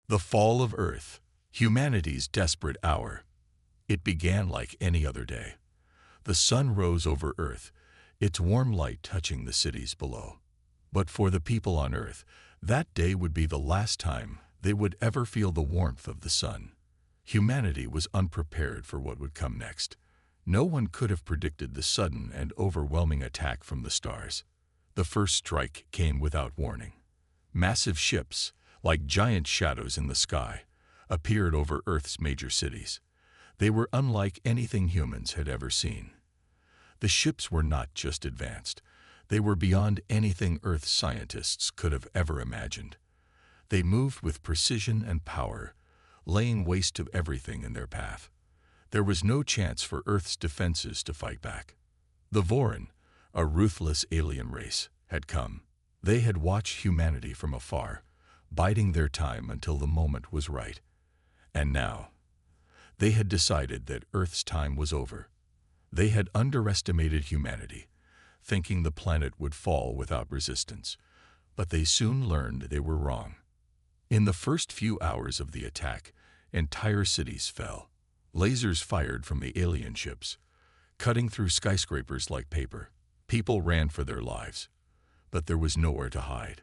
The fall of Earth, humanity's desperate hour. It began like any other day. The sun rose over Earth, its warm light touching the cities below. But for the people on Earth, that day would be the last time they would ever feel the warmth of the sun. Humanity was unprepared for what would come next. No one could have predicted the sudden and overwhelming attack from the stars. The first strike came without warning. Massive ships, like giant shadows in the sky, appeared over Earth's major cities. They were unlike anything humans had ever seen. The ships were not just advanced. They were beyond anything Earth's scientists could have ever imagined. They moved with precision and power, laying waste to everything in their path. There was no chance for Earth's defenses to fight back. The Vorin, a ruthless alien race, had come. They had watched humanity from afar, biding their time until the moment was right. And now, they had decided that Earth's time was over. They had underestimated humanity, thinking the planet would fall without resistance. But they soon learned they were wrong. In the first few hours of the attack, entire cities fell. Lasers fired from the alien ships, cutting through skyscrapers like paper. People ran for their lives, but there was nowhere to hide.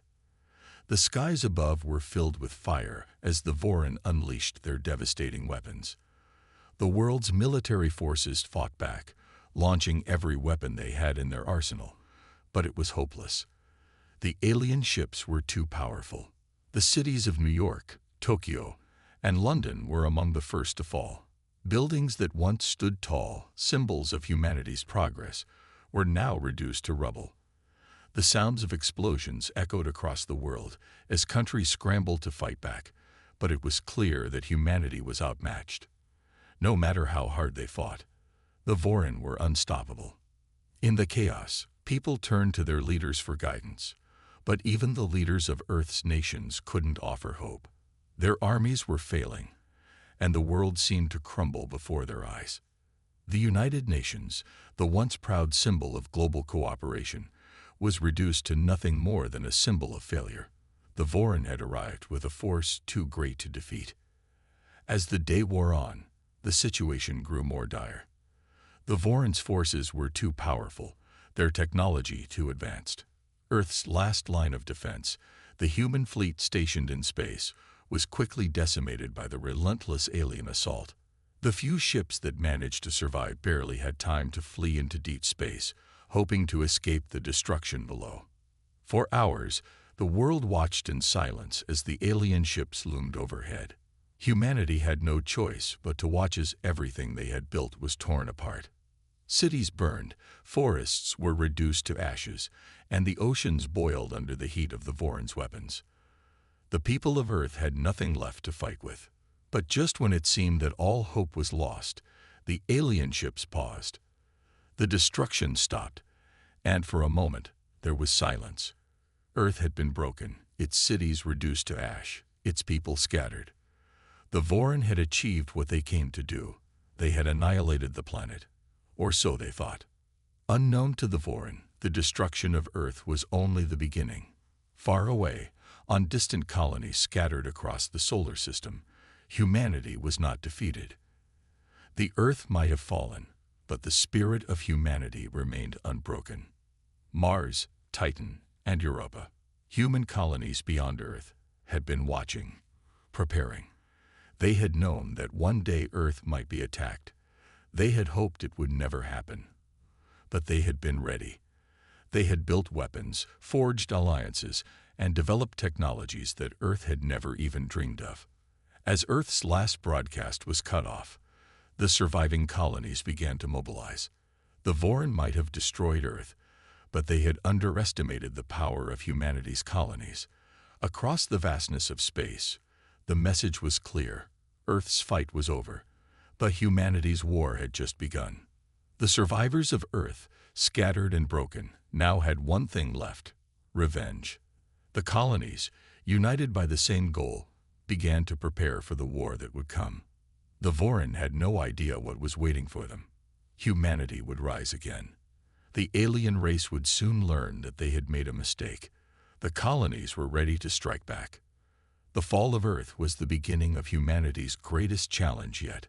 The skies above were filled with fire as the Vorin unleashed their devastating weapons. The world's military forces fought back, launching every weapon they had in their arsenal. But it was hopeless. The alien ships were too powerful. The cities of New York, Tokyo, and London were among the first to fall. Buildings that once stood tall, symbols of humanity's progress, were now reduced to rubble. The sounds of explosions echoed across the world as countries scrambled to fight back, but it was clear that humanity was outmatched. No matter how hard they fought, the Vorin were unstoppable. In the chaos, people turned to their leaders for guidance, but even the leaders of Earth's nations couldn't offer hope. Their armies were failing, and the world seemed to crumble before their eyes. The United Nations, the once proud symbol of global cooperation, was reduced to nothing more than a symbol of failure. The Vorin had arrived with a force too great to defeat. As the day wore on, the situation grew more dire. The Vorin's forces were too powerful, their technology too advanced. Earth's last line of defense, the human fleet stationed in space, was quickly decimated by the relentless alien assault. The few ships that managed to survive barely had time to flee into deep space, hoping to escape the destruction below. For hours, the world watched in silence as the alien ships loomed overhead. Humanity had no choice but to watch as everything they had built was torn apart. Cities burned, forests were reduced to ashes, and the oceans boiled under the heat of the Vorin's weapons. The people of Earth had nothing left to fight with. But just when it seemed that all hope was lost, the alien ships paused. The destruction stopped, and for a moment, there was silence. Earth had been broken, its cities reduced to ash, its people scattered. The Vorin had achieved what they came to do. They had annihilated the planet, or so they thought. Unknown to the Vorin, the destruction of Earth was only the beginning. Far away, on distant colonies scattered across the solar system, humanity was not defeated. The Earth might have fallen, but the spirit of humanity remained unbroken. Mars, Titan, and Europa, human colonies beyond Earth, had been watching, preparing. They had known that one day Earth might be attacked. They had hoped it would never happen. But they had been ready. They had built weapons, forged alliances, and developed technologies that Earth had never even dreamed of. As Earth's last broadcast was cut off, the surviving colonies began to mobilize. The Vorin might have destroyed Earth, but they had underestimated the power of humanity's colonies. Across the vastness of space, the message was clear. Earth's fight was over, but humanity's war had just begun. The survivors of Earth, scattered and broken, now had one thing left: revenge. The colonies, united by the same goal, began to prepare for the war that would come. The Vorin had no idea what was waiting for them. Humanity would rise again. The alien race would soon learn that they had made a mistake. The colonies were ready to strike back. The fall of Earth was the beginning of humanity's greatest challenge yet,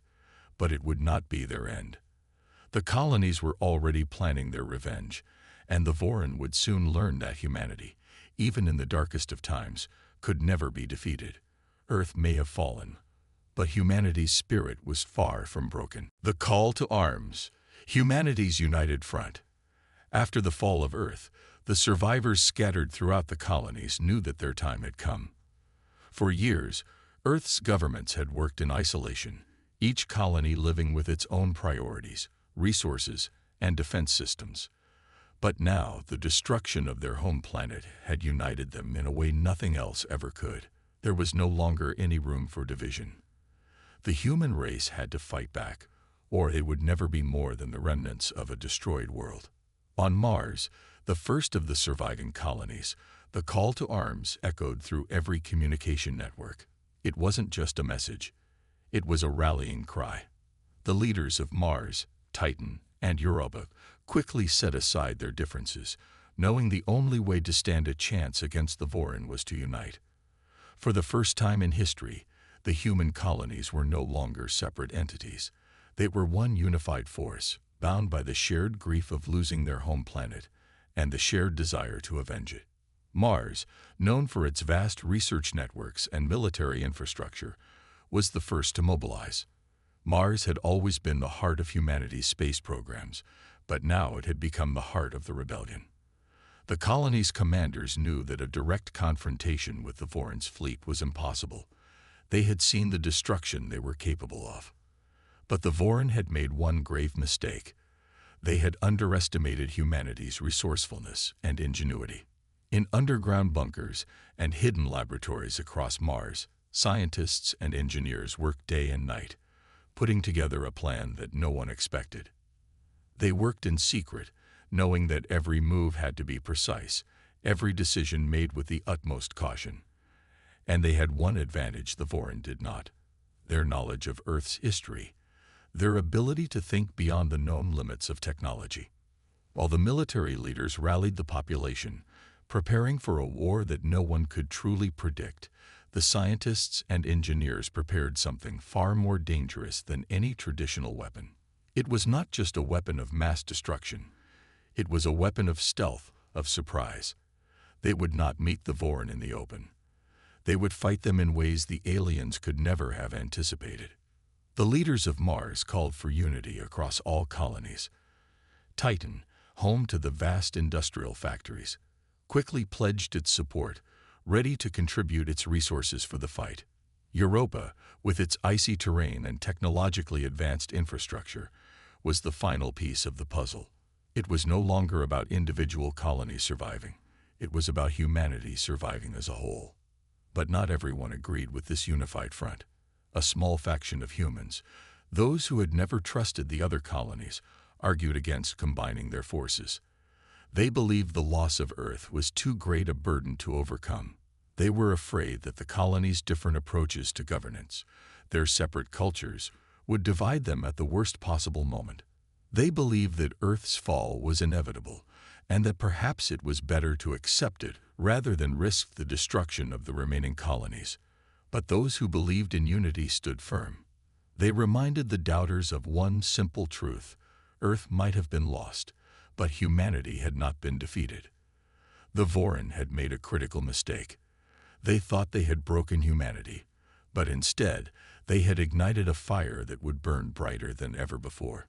but it would not be their end. The colonies were already planning their revenge, and the Vorin would soon learn that humanity, even in the darkest of times, could never be defeated. Earth may have fallen, but humanity's spirit was far from broken. The call to arms, humanity's united front. After the fall of Earth, the survivors scattered throughout the colonies knew that their time had come. For years, Earth's governments had worked in isolation, each colony living with its own priorities, resources, and defense systems. But now, the destruction of their home planet had united them in a way nothing else ever could. There was no longer any room for division. The human race had to fight back, or they would never be more than the remnants of a destroyed world. On Mars, the first of the surviving colonies, the call to arms echoed through every communication network. It wasn't just a message. It was a rallying cry. The leaders of Mars, Titan, and Europa quickly set aside their differences, knowing the only way to stand a chance against the Vorin was to unite. For the first time in history, the human colonies were no longer separate entities. They were one unified force, bound by the shared grief of losing their home planet and the shared desire to avenge it. Mars, known for its vast research networks and military infrastructure, was the first to mobilize. Mars had always been the heart of humanity's space programs, but now it had become the heart of the rebellion. The colony's commanders knew that a direct confrontation with the Vorin's fleet was impossible. They had seen the destruction they were capable of. But the Vorin had made one grave mistake. They had underestimated humanity's resourcefulness and ingenuity. In underground bunkers and hidden laboratories across Mars, scientists and engineers worked day and night, putting together a plan that no one expected. They worked in secret, knowing that every move had to be precise, every decision made with the utmost caution. And they had one advantage the Vorin did not: their knowledge of Earth's history, their ability to think beyond the known limits of technology. While the military leaders rallied the population, preparing for a war that no one could truly predict, the scientists and engineers prepared something far more dangerous than any traditional weapon. It was not just a weapon of mass destruction. It was a weapon of stealth, of surprise. They would not meet the Vorin in the open. They would fight them in ways the aliens could never have anticipated. The leaders of Mars called for unity across all colonies. Titan, home to the vast industrial factories, quickly pledged its support, ready to contribute its resources for the fight. Europa, with its icy terrain and technologically advanced infrastructure, was the final piece of the puzzle. It was no longer about individual colonies surviving. It was about humanity surviving as a whole. But not everyone agreed with this unified front. A small faction of humans, those who had never trusted the other colonies, argued against combining their forces. They believed the loss of Earth was too great a burden to overcome. They were afraid that the colonies' different approaches to governance, their separate cultures, would divide them at the worst possible moment. They believed that Earth's fall was inevitable, and that perhaps it was better to accept it rather than risk the destruction of the remaining colonies. But those who believed in unity stood firm. They reminded the doubters of one simple truth: Earth might have been lost, but humanity had not been defeated. The Vorin had made a critical mistake. They thought they had broken humanity, but instead they had ignited a fire that would burn brighter than ever before.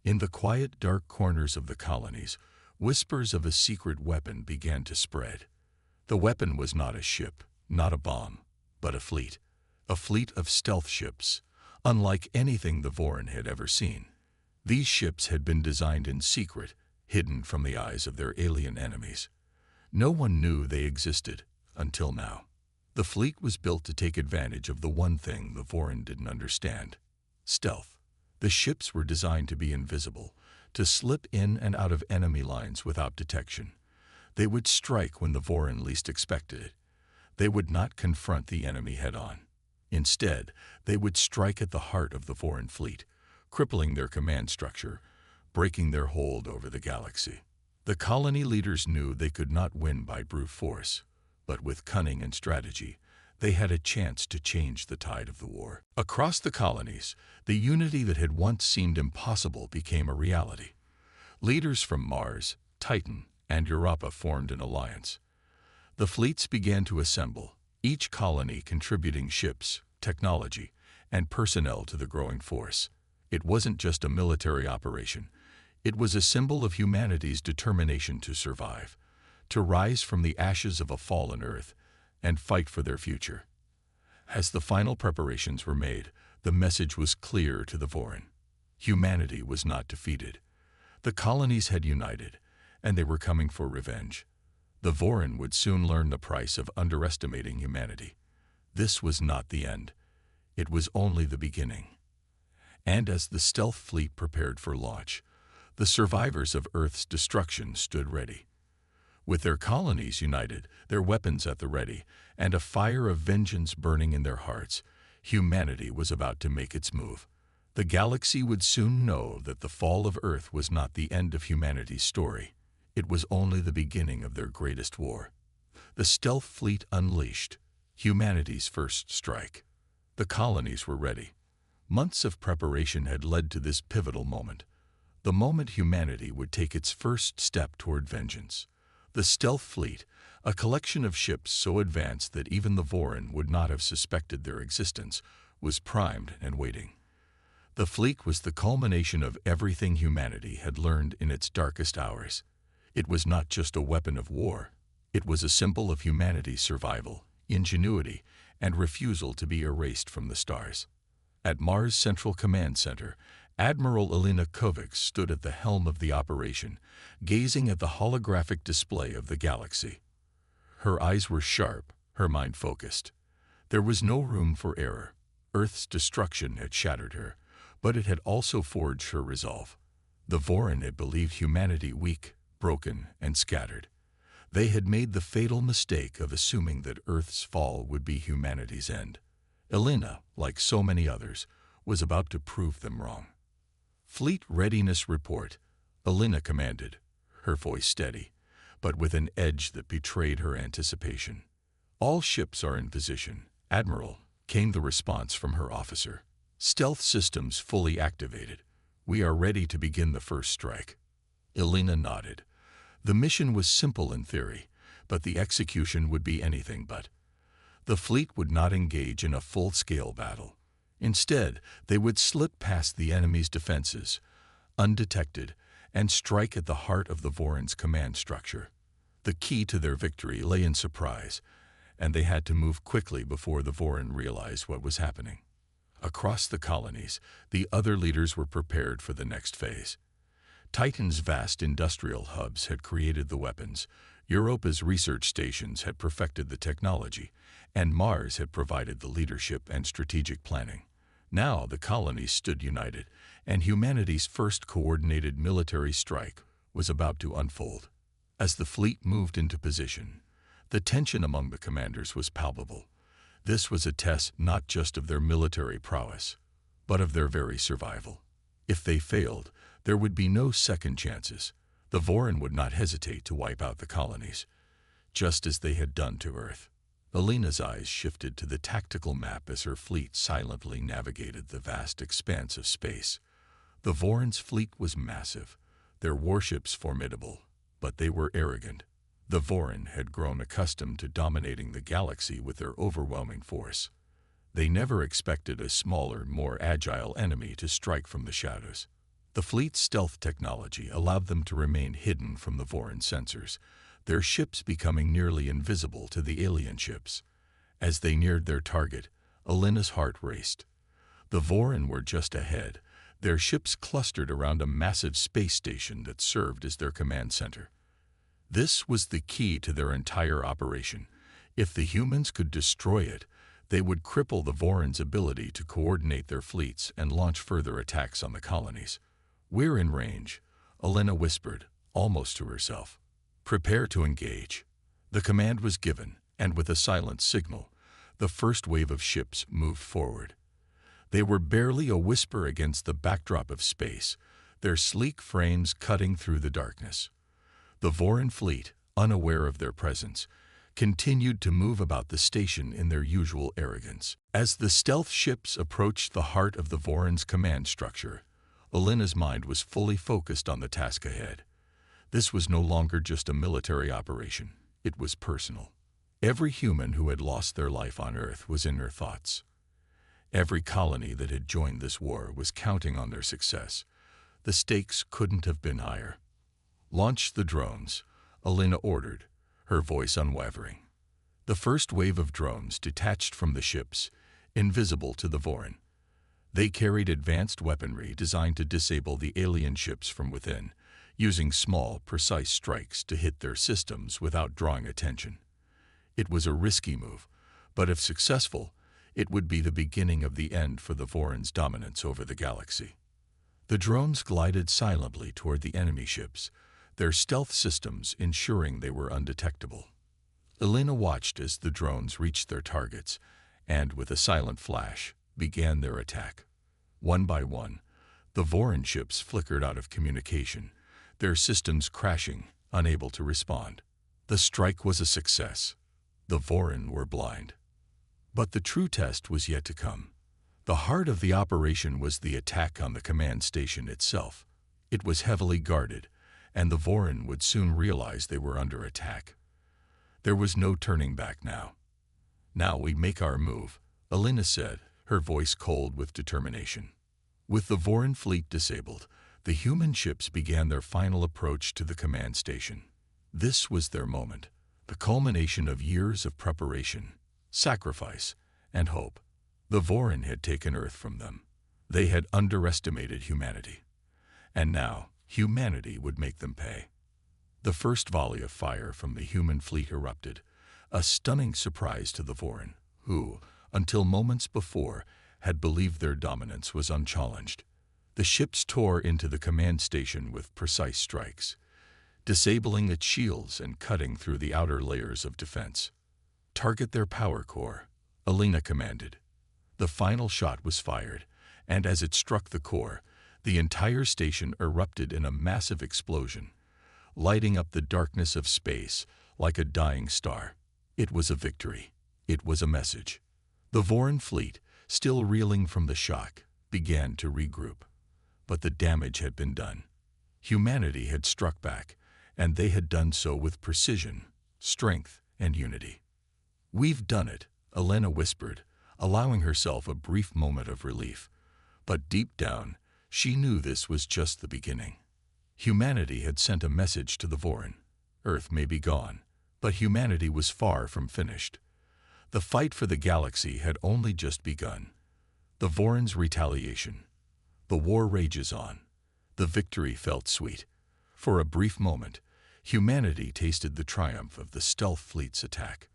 In the quiet, dark corners of the colonies, whispers of a secret weapon began to spread. The weapon was not a ship, not a bomb, but a fleet of stealth ships, unlike anything the Vorin had ever seen. These ships had been designed in secret, hidden from the eyes of their alien enemies. No one knew they existed until now. The fleet was built to take advantage of the one thing the Vorin didn't understand: stealth. The ships were designed to be invisible, to slip in and out of enemy lines without detection. They would strike when the Vorin least expected it. They would not confront the enemy head-on. Instead, they would strike at the heart of the Vorin fleet, crippling their command structure, breaking their hold over the galaxy. The colony leaders knew they could not win by brute force, but with cunning and strategy, they had a chance to change the tide of the war. Across the colonies, the unity that had once seemed impossible became a reality. Leaders from Mars, Titan, and Europa formed an alliance. The fleets began to assemble, each colony contributing ships, technology, and personnel to the growing force. It wasn't just a military operation. It was a symbol of humanity's determination to survive, to rise from the ashes of a fallen Earth, and fight for their future. As the final preparations were made, the message was clear to the Vorin. Humanity was not defeated. The colonies had united, and they were coming for revenge. The Vorin would soon learn the price of underestimating humanity. This was not the end. It was only the beginning. And as the stealth fleet prepared for launch, the survivors of Earth's destruction stood ready. With their colonies united, their weapons at the ready, and a fire of vengeance burning in their hearts, humanity was about to make its move. The galaxy would soon know that the fall of Earth was not the end of humanity's story. It was only the beginning of their greatest war. The stealth fleet unleashed humanity's first strike. The colonies were ready. Months of preparation had led to this pivotal moment. The moment humanity would take its first step toward vengeance. The stealth fleet, a collection of ships so advanced that even the Vorin would not have suspected their existence, was primed and waiting. The fleet was the culmination of everything humanity had learned in its darkest hours. It was not just a weapon of war. It was a symbol of humanity's survival, ingenuity, and refusal to be erased from the stars. At Mars' Central Command Center, Admiral Elena Kovacs stood at the helm of the operation, gazing at the holographic display of the galaxy. Her eyes were sharp, her mind focused. There was no room for error. Earth's destruction had shattered her, but it had also forged her resolve. The Vorin had believed humanity weak, broken, and scattered. They had made the fatal mistake of assuming that Earth's fall would be humanity's end. Elena, like so many others, was about to prove them wrong. "Fleet Readiness Report," Elena commanded, her voice steady, but with an edge that betrayed her anticipation. "All ships are in position, Admiral," came the response from her officer. "Stealth systems fully activated. We are ready to begin the first strike." Elena nodded. The mission was simple in theory, but the execution would be anything but. The fleet would not engage in a full-scale battle. Instead, they would slip past the enemy's defenses, undetected, and strike at the heart of the Vorin's command structure. The key to their victory lay in surprise, and they had to move quickly before the Vorin realized what was happening. Across the colonies, the other leaders were prepared for the next phase. Titan's vast industrial hubs had created the weapons, Europa's research stations had perfected the technology, and Mars had provided the leadership and strategic planning. Now the colonies stood united, and humanity's first coordinated military strike was about to unfold. As the fleet moved into position, the tension among the commanders was palpable. This was a test not just of their military prowess, but of their very survival. If they failed, there would be no second chances. The Vorin would not hesitate to wipe out the colonies, just as they had done to Earth. Elena's eyes shifted to the tactical map as her fleet silently navigated the vast expanse of space. The Vorin's fleet was massive, their warships formidable, but they were arrogant. The Vorin had grown accustomed to dominating the galaxy with their overwhelming force. They never expected a smaller, more agile enemy to strike from the shadows. The fleet's stealth technology allowed them to remain hidden from the Vorin sensors, their ships becoming nearly invisible to the alien ships. As they neared their target, Elena's heart raced. The Vorin were just ahead, their ships clustered around a massive space station that served as their command center. This was the key to their entire operation. If the humans could destroy it, they would cripple the Vorin's ability to coordinate their fleets and launch further attacks on the colonies. "We're in range," Elena whispered, almost to herself. "Prepare to engage." The command was given, and with a silent signal, the first wave of ships moved forward. They were barely a whisper against the backdrop of space, their sleek frames cutting through the darkness. The Vorin fleet, unaware of their presence, continued to move about the station in their usual arrogance. As the stealth ships approached the heart of the Voron's command structure, Alina's mind was fully focused on the task ahead. This was no longer just a military operation. It was personal. Every human who had lost their life on Earth was in her thoughts. Every colony that had joined this war was counting on their success. The stakes couldn't have been higher. "Launch the drones," Alina ordered, her voice unwavering. The first wave of drones detached from the ships, invisible to the Voron. They carried advanced weaponry designed to disable the alien ships from within, using small, precise strikes to hit their systems without drawing attention. It was a risky move, but if successful, it would be the beginning of the end for the Voron's dominance over the galaxy. The drones glided silently toward the enemy ships, their stealth systems ensuring they were undetectable. Alina watched as the drones reached their targets and, with a silent flash, began their attack. One by one, the Voron ships flickered out of communication, their systems crashing, unable to respond. The strike was a success. The Voron were blind. But the true test was yet to come. The heart of the operation was the attack on the command station itself. It was heavily guarded, and the Voron would soon realize they were under attack. There was no turning back now. "Now we make our move," Alina said, her voice cold with determination. With the Voron fleet disabled, the human ships began their final approach to the command station. This was their moment, the culmination of years of preparation, sacrifice, and hope. The Voron had taken Earth from them. They had underestimated humanity. And now, humanity would make them pay. The first volley of fire from the human fleet erupted, a stunning surprise to the Voron, who, until moments before, had believed their dominance was unchallenged. The ships tore into the command station with precise strikes, disabling its shields and cutting through the outer layers of defense. "Target their power core," Alina commanded. The final shot was fired, and as it struck the core, the entire station erupted in a massive explosion, lighting up the darkness of space like a dying star. It was a victory. It was a message. The Voron fleet, still reeling from the shock, began to regroup. But the damage had been done. Humanity had struck back, and they had done so with precision, strength, and unity. "We've done it," Alina whispered, allowing herself a brief moment of relief. But deep down, she knew this was just the beginning. Humanity had sent a message to the Voron. Earth may be gone, but humanity was far from finished. The fight for the galaxy had only just begun. The Voron's retaliation. The war rages on. The victory felt sweet. For a brief moment, humanity tasted the triumph of the stealth fleet's attack.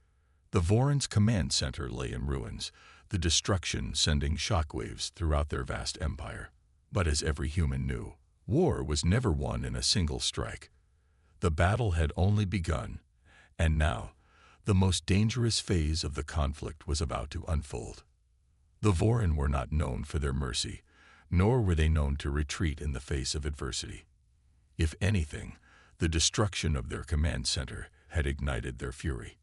The Voron's command center lay in ruins, the destruction sending shockwaves throughout their vast empire. But as every human knew, war was never won in a single strike. The battle had only begun, and now, the most dangerous phase of the conflict was about to unfold. The Voron were not known for their mercy, nor were they known to retreat in the face of adversity. If anything, the destruction of their command center had ignited their fury.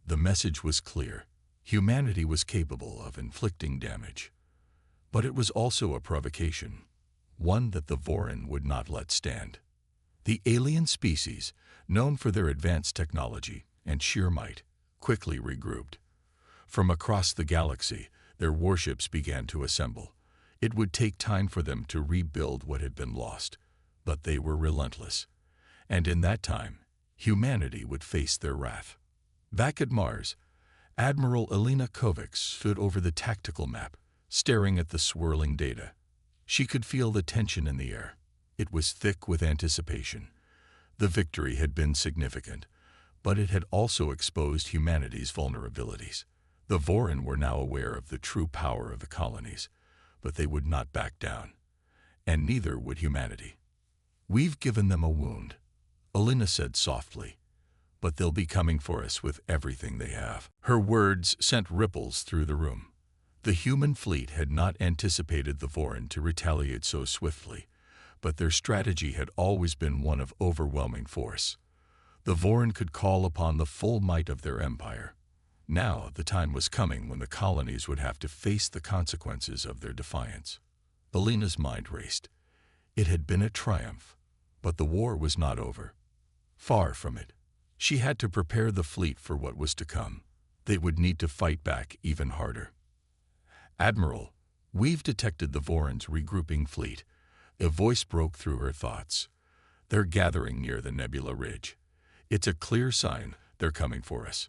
The message was clear. Humanity was capable of inflicting damage. But it was also a provocation, one that the Voron would not let stand. The alien species, known for their advanced technology and sheer might, quickly regrouped. From across the galaxy, their warships began to assemble. It would take time for them to rebuild what had been lost, but they were relentless. And in that time, humanity would face their wrath. Back at Mars, Admiral Alina Kovacs stood over the tactical map, staring at the swirling data. She could feel the tension in the air. It was thick with anticipation. The victory had been significant, but it had also exposed humanity's vulnerabilities. The Voron were now aware of the true power of the colonies, but they would not back down. And neither would humanity. "We've given them a wound," Alina said softly, "but they'll be coming for us with everything they have." Her words sent ripples through the room. The human fleet had not anticipated the Voron to retaliate so swiftly, but their strategy had always been one of overwhelming force. The Vorin could call upon the full might of their empire. Now the time was coming when the colonies would have to face the consequences of their defiance. Alina's mind raced. It had been a triumph, but the war was not over. Far from it. She had to prepare the fleet for what was to come. They would need to fight back even harder. "Admiral, we've detected the Vorin's regrouping fleet." A voice broke through her thoughts. "They're gathering near the Nebula Ridge. It's a clear sign they're coming for us."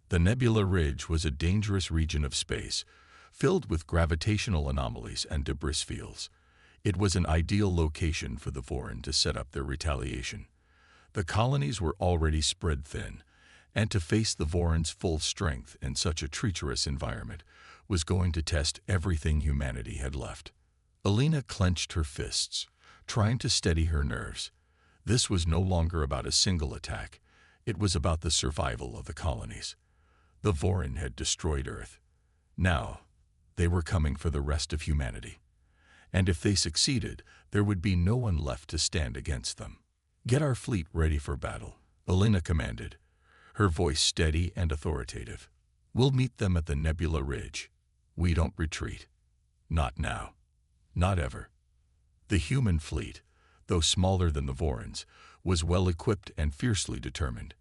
The Nebula Ridge was a dangerous region of space, filled with gravitational anomalies and debris fields. It was an ideal location for the Vorin to set up their retaliation. The colonies were already spread thin, and to face the Vorin's full strength in such a treacherous environment was going to test everything humanity had left. Alina clenched her fists, trying to steady her nerves. This was no longer about a single attack. It was about the survival of the colonies. The Vorin had destroyed Earth. Now, they were coming for the rest of humanity. And if they succeeded, there would be no one left to stand against them. "Get our fleet ready for battle," Alina commanded, her voice steady and authoritative. "We'll meet them at the Nebula Ridge. We don't retreat. Not now. Not ever." The human fleet, though smaller than the Vorin's, was well equipped and fiercely determined.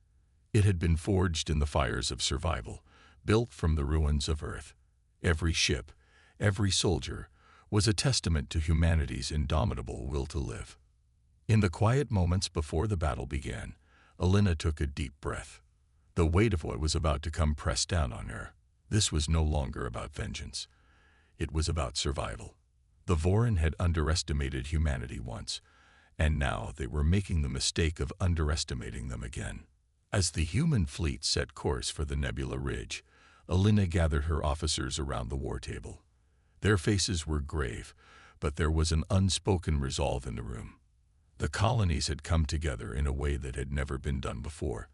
It had been forged in the fires of survival, built from the ruins of Earth. Every ship, every soldier, was a testament to humanity's indomitable will to live. In the quiet moments before the battle began, Alina took a deep breath. The weight of what was about to come pressed down on her. This was no longer about vengeance. It was about survival. The Vorin had underestimated humanity once, and now they were making the mistake of underestimating them again. As the human fleet set course for the Nebula Ridge, Alina gathered her officers around the war table. Their faces were grave, but there was an unspoken resolve in the room. The colonies had come together in a way that had never been done before.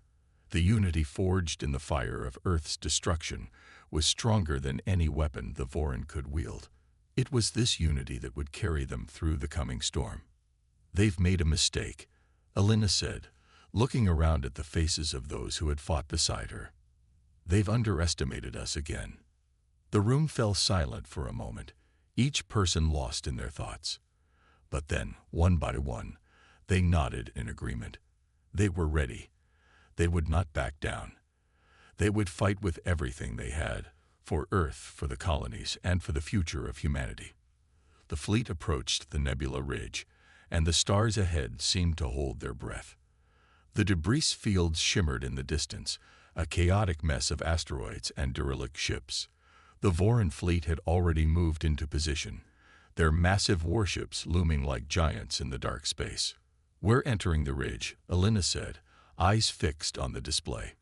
The unity forged in the fire of Earth's destruction was stronger than any weapon the Vorin could wield. It was this unity that would carry them through the coming storm. "They've made a mistake," Alina said, looking around at the faces of those who had fought beside her. "They've underestimated us again." The room fell silent for a moment, each person lost in their thoughts. But then, one by one, they nodded in agreement. They were ready. They would not back down. They would fight with everything they had, for Earth, for the colonies, and for the future of humanity. The fleet approached the Nebula Ridge, and the stars ahead seemed to hold their breath. The debris fields shimmered in the distance, a chaotic mess of asteroids and derelict ships. The Vorin fleet had already moved into position, their massive warships looming like giants in the dark space. "We're entering the ridge," Alina said, eyes fixed on the display.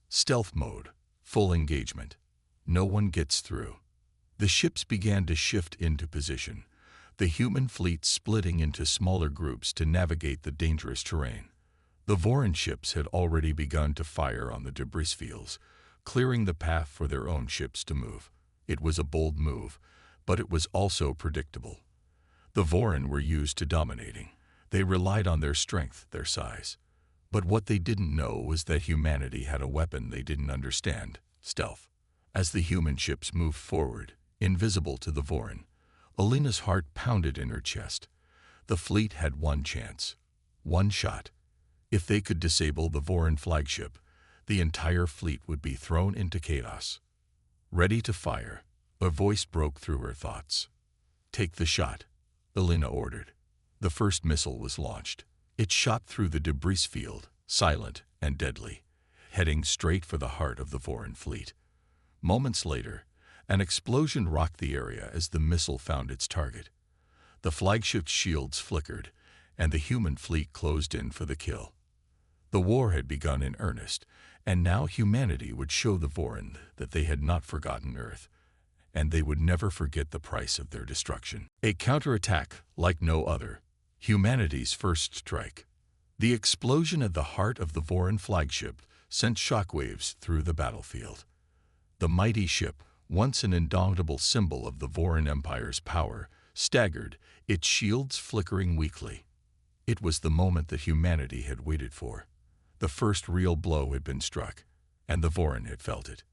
"Stealth mode, full engagement. No one gets through." The ships began to shift into position, the human fleet splitting into smaller groups to navigate the dangerous terrain. The Vorin ships had already begun to fire on the debris fields, clearing the path for their own ships to move. It was a bold move, but it was also predictable. The Vorin were used to dominating. They relied on their strength, their size. But what they didn't know was that humanity had a weapon they didn't understand: stealth. As the human ships moved forward, invisible to the Vorin, Alina's heart pounded in her chest. The fleet had one chance, one shot. If they could disable the Vorin flagship, the entire fleet would be thrown into chaos. "Ready to fire," a voice broke through her thoughts. "Take the shot," Alina ordered. The first missile was launched. It shot through the debris field, silent and deadly, heading straight for the heart of the Vorin fleet. Moments later, an explosion rocked the area as the missile found its target. The flagship's shields flickered, and the human fleet closed in for the kill. The war had begun in earnest, and now humanity would show the Vorin that they had not forgotten Earth, and they would never forget the price of their destruction. A counterattack like no other. Humanity's first strike. The explosion at the heart of the Vorin flagship sent shockwaves through the battlefield. The mighty ship, once an indomitable symbol of the Vorin Empire's power, staggered, its shields flickering weakly. It was the moment that humanity had waited for. The first real blow had been struck, and the Vorin had felt it.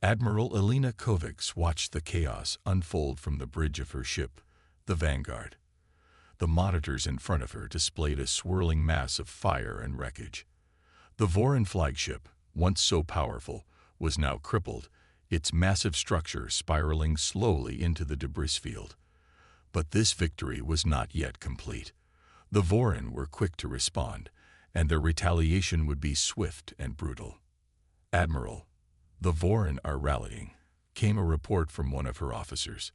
Admiral Elena Kovacs watched the chaos unfold from the bridge of her ship, the Vanguard. The monitors in front of her displayed a swirling mass of fire and wreckage. The Vorin flagship, once so powerful, was now crippled, its massive structure spiraling slowly into the debris field. But this victory was not yet complete. The Vorin were quick to respond, and their retaliation would be swift and brutal. "Admiral, the Vorin are rallying," came a report from one of her officers.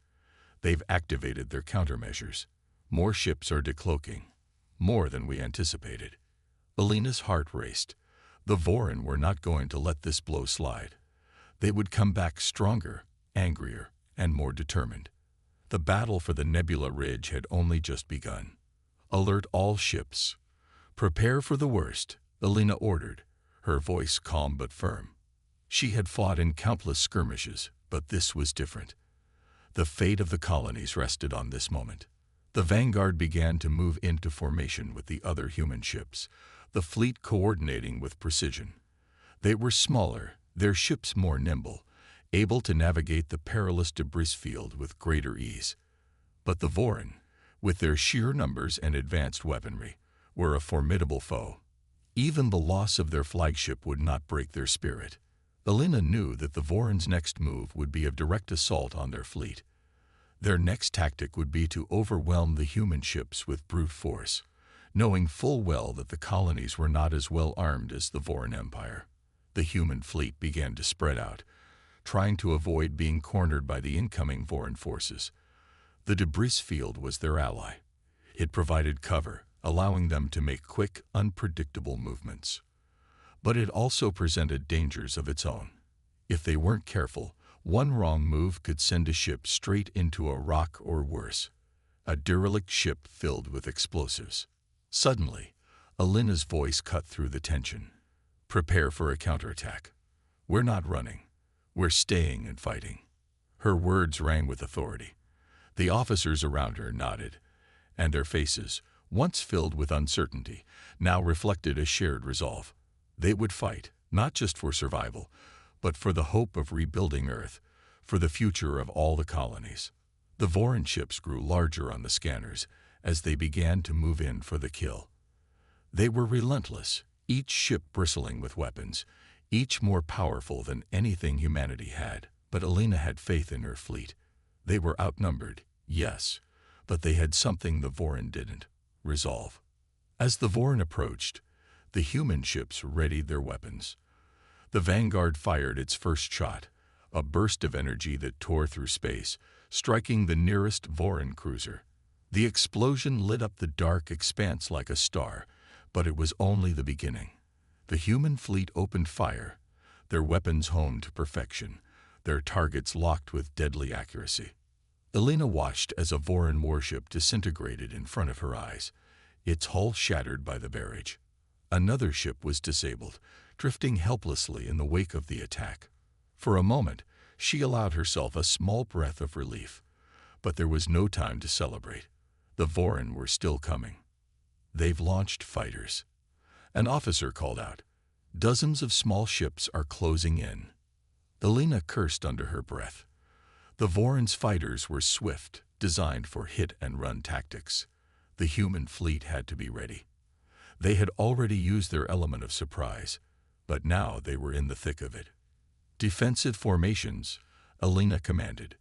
"They've activated their countermeasures. More ships are decloaking, more than we anticipated." Elena's heart raced. The Vorin were not going to let this blow slide. They would come back stronger, angrier, and more determined. The battle for the Nebula Ridge had only just begun. "Alert all ships. Prepare for the worst," Elena ordered, her voice calm but firm. She had fought in countless skirmishes, but this was different. The fate of the colonies rested on this moment. The Vanguard began to move into formation with the other human ships, the fleet coordinating with precision. They were smaller, their ships more nimble, able to navigate the perilous debris field with greater ease. But the Vorin, with their sheer numbers and advanced weaponry, were a formidable foe. Even the loss of their flagship would not break their spirit. Elena knew that the Vorin's next move would be a direct assault on their fleet. Their next tactic would be to overwhelm the human ships with brute force, knowing full well that the colonies were not as well armed as the Vorin Empire. The human fleet began to spread out, trying to avoid being cornered by the incoming Vorin forces. The debris field was their ally. It provided cover, allowing them to make quick, unpredictable movements. But it also presented dangers of its own. If they weren't careful, one wrong move could send a ship straight into a rock or worse, a derelict ship filled with explosives. Suddenly, Elena's voice cut through the tension. "Prepare for a counterattack. We're not running. We're staying and fighting." Her words rang with authority. The officers around her nodded, and their faces, once filled with uncertainty, now reflected a shared resolve. They would fight, not just for survival, but for the hope of rebuilding Earth, for the future of all the colonies. The Vorin ships grew larger on the scanners as they began to move in for the kill. They were relentless, each ship bristling with weapons, each more powerful than anything humanity had. But Elena had faith in her fleet. They were outnumbered, yes, but they had something the Vorin didn't: resolve. As the Vorin approached, the human ships readied their weapons. The Vanguard fired its first shot, a burst of energy that tore through space, striking the nearest Vorin cruiser. The explosion lit up the dark expanse like a star, but it was only the beginning. The human fleet opened fire, their weapons honed to perfection, their targets locked with deadly accuracy. Elena watched as a Vorin warship disintegrated in front of her eyes, its hull shattered by the barrage. Another ship was disabled, drifting helplessly in the wake of the attack. For a moment, she allowed herself a small breath of relief, but there was no time to celebrate. The Vorin were still coming. "They've launched fighters," an officer called out. "Dozens of small ships are closing in." Elena cursed under her breath. The Vorin's fighters were swift, designed for hit-and-run tactics. The human fleet had to be ready. They had already used their element of surprise, but now they were in the thick of it. "Defensive formations," Elena commanded.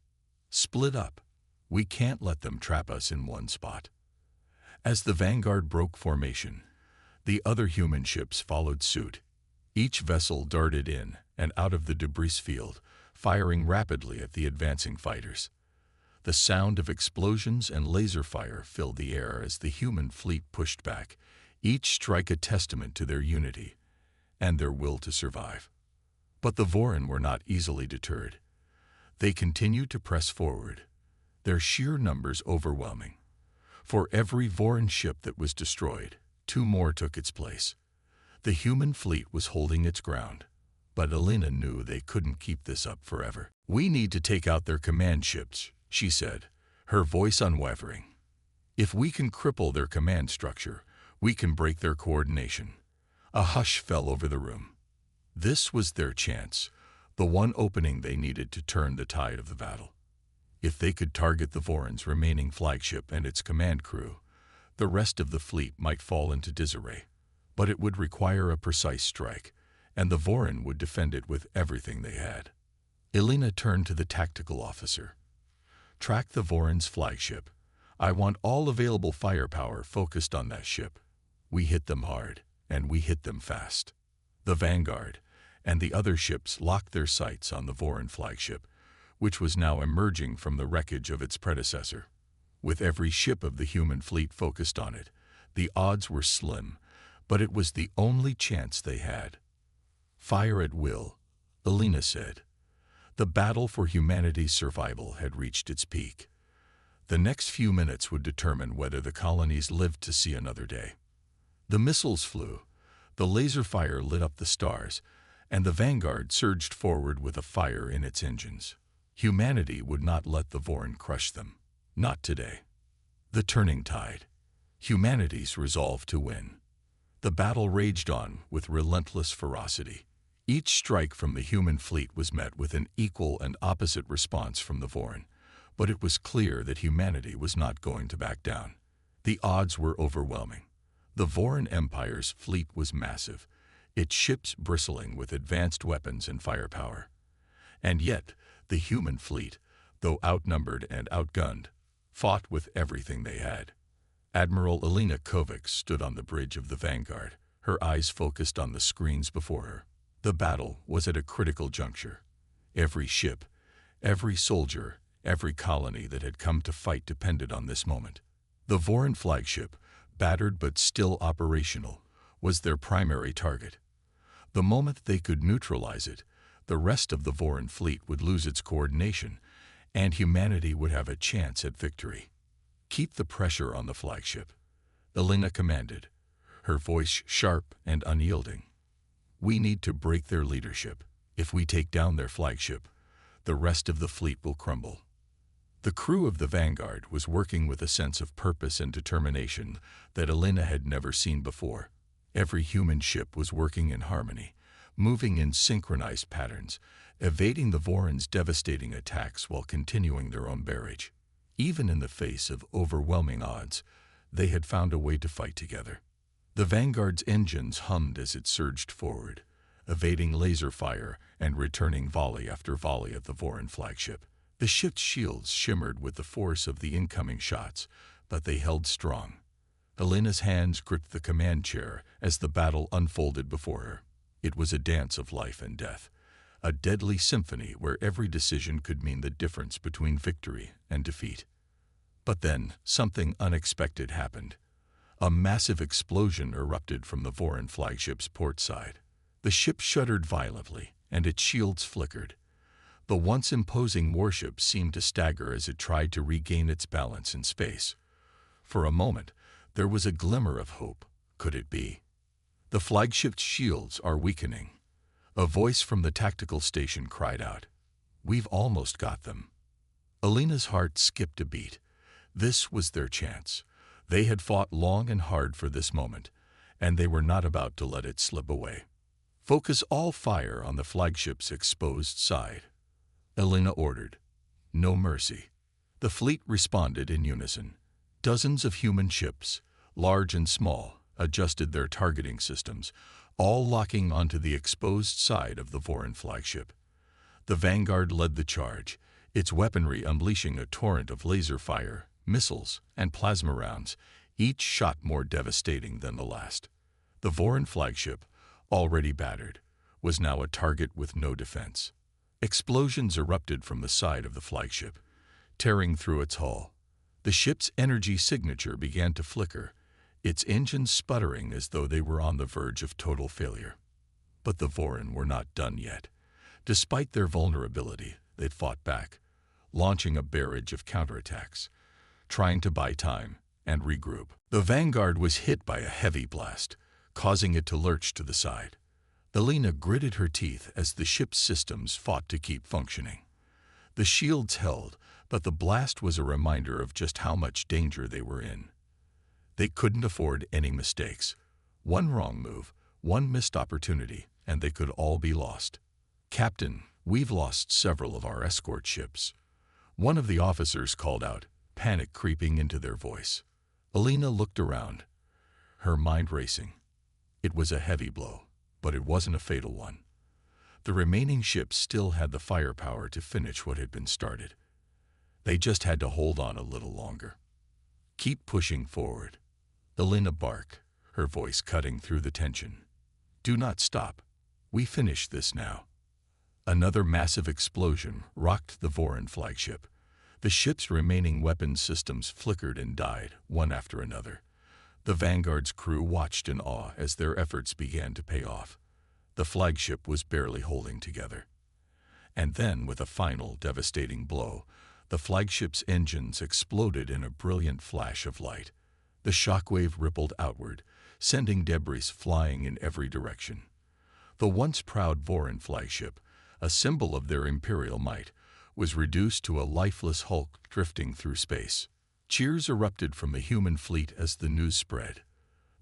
"Split up. We can't let them trap us in one spot." As the Vanguard broke formation, the other human ships followed suit. Each vessel darted in and out of the debris field, firing rapidly at the advancing fighters. The sound of explosions and laser fire filled the air as the human fleet pushed back, each strike a testament to their unity and their will to survive. But the Vorin were not easily deterred. They continued to press forward, their sheer numbers overwhelming. For every Vorin ship that was destroyed, 2 more took its place. The human fleet was holding its ground, but Elena knew they couldn't keep this up forever. "We need to take out their command ships," she said, her voice unwavering. "If we can cripple their command structure, we can break their coordination. A hush fell over the room. This was their chance, the one opening they needed to turn the tide of the battle. If they could target the Voron's remaining flagship and its command crew, the rest of the fleet might fall into disarray. But it would require a precise strike, and the Voron would defend it with everything they had. Elena turned to the tactical officer. "Track the Voron's flagship. I want all available firepower focused on that ship. We hit them hard, and we hit them fast." The Vanguard and the other ships locked their sights on the Voron flagship, which was now emerging from the wreckage of its predecessor. With every ship of the human fleet focused on it, the odds were slim, but it was the only chance they had. "Fire at will," Elena said. The battle for humanity's survival had reached its peak. The next few minutes would determine whether the colonies lived to see another day. The missiles flew, the laser fire lit up the stars, and the Vanguard surged forward with a fire in its engines. Humanity would not let the Voron crush them. Not today. The turning tide. Humanity's resolve to win. The battle raged on with relentless ferocity. Each strike from the human fleet was met with an equal and opposite response from the Voron, but it was clear that humanity was not going to back down. The odds were overwhelming. The Voron Empire's fleet was massive, its ships bristling with advanced weapons and firepower. And yet, the human fleet, though outnumbered and outgunned, fought with everything they had. Admiral Elena Kovacs stood on the bridge of the Vanguard, her eyes focused on the screens before her. The battle was at a critical juncture. Every ship, every soldier, every colony that had come to fight depended on this moment. The Voron flagship, battered but still operational, was their primary target. The moment they could neutralize it, the rest of the Voron fleet would lose its coordination, and humanity would have a chance at victory. "Keep the pressure on the flagship," Elena commanded, her voice sharp and unyielding. "We need to break their leadership. If we take down their flagship, the rest of the fleet will crumble." The crew of the Vanguard was working with a sense of purpose and determination that Elena had never seen before. Every human ship was working in harmony, moving in synchronized patterns, evading the Voron's devastating attacks while continuing their own barrage. Even in the face of overwhelming odds, they had found a way to fight together. The Vanguard's engines hummed as it surged forward, evading laser fire and returning volley after volley at the Voron flagship. The ship's shields shimmered with the force of the incoming shots, but they held strong. Elena's hands gripped the command chair as the battle unfolded before her. It was a dance of life and death, a deadly symphony where every decision could mean the difference between victory and defeat. But then, something unexpected happened. A massive explosion erupted from the Voron flagship's port side. The ship shuddered violently, and its shields flickered. The once imposing warship seemed to stagger as it tried to regain its balance in space. For a moment, there was a glimmer of hope. Could it be? "The flagship's shields are weakening," a voice from the tactical station cried out. "We've almost got them." Elena's heart skipped a beat. This was their chance. They had fought long and hard for this moment, and they were not about to let it slip away. "Focus all fire on the flagship's exposed side," Elena ordered. "No mercy." The fleet responded in unison. Dozens of human ships, large and small, adjusted their targeting systems, all locking onto the exposed side of the Voron flagship. The Vanguard led the charge, its weaponry unleashing a torrent of laser fire, missiles, and plasma rounds, each shot more devastating than the last. The Voron flagship, already battered, was now a target with no defense. Explosions erupted from the side of the flagship, tearing through its hull. The ship's energy signature began to flicker, its engines sputtering as though they were on the verge of total failure. But the Voron were not done yet. Despite their vulnerability, they fought back, launching a barrage of counterattacks, trying to buy time and regroup. The Vanguard was hit by a heavy blast, causing it to lurch to the side. Elena gritted her teeth as the ship's systems fought to keep functioning. The shields held, but the blast was a reminder of just how much danger they were in. They couldn't afford any mistakes. One wrong move, One missed opportunity, and they could all be lost. "Captain, we've lost several of our escort ships," one of the officers called out, panic creeping into their voice. Alina looked around, her mind racing. It was a heavy blow, but it wasn't a fatal one. The remaining ships still had the firepower to finish what had been started. They just had to hold on a little longer. "Keep pushing forward," Alina barked, her voice cutting through the tension. "Do not stop. We finish this now." Another massive explosion rocked the Vorin flagship. The ship's remaining weapons systems flickered and died, one after another. The Vanguard's crew watched in awe as their efforts began to pay off. The flagship was barely holding together. And then, with a final devastating blow, the flagship's engines exploded in a brilliant flash of light. The shockwave rippled outward, sending debris flying in every direction. The once proud Vorin flagship, a symbol of their imperial might, was reduced to a lifeless hulk drifting through space. Cheers erupted from the human fleet as the news spread.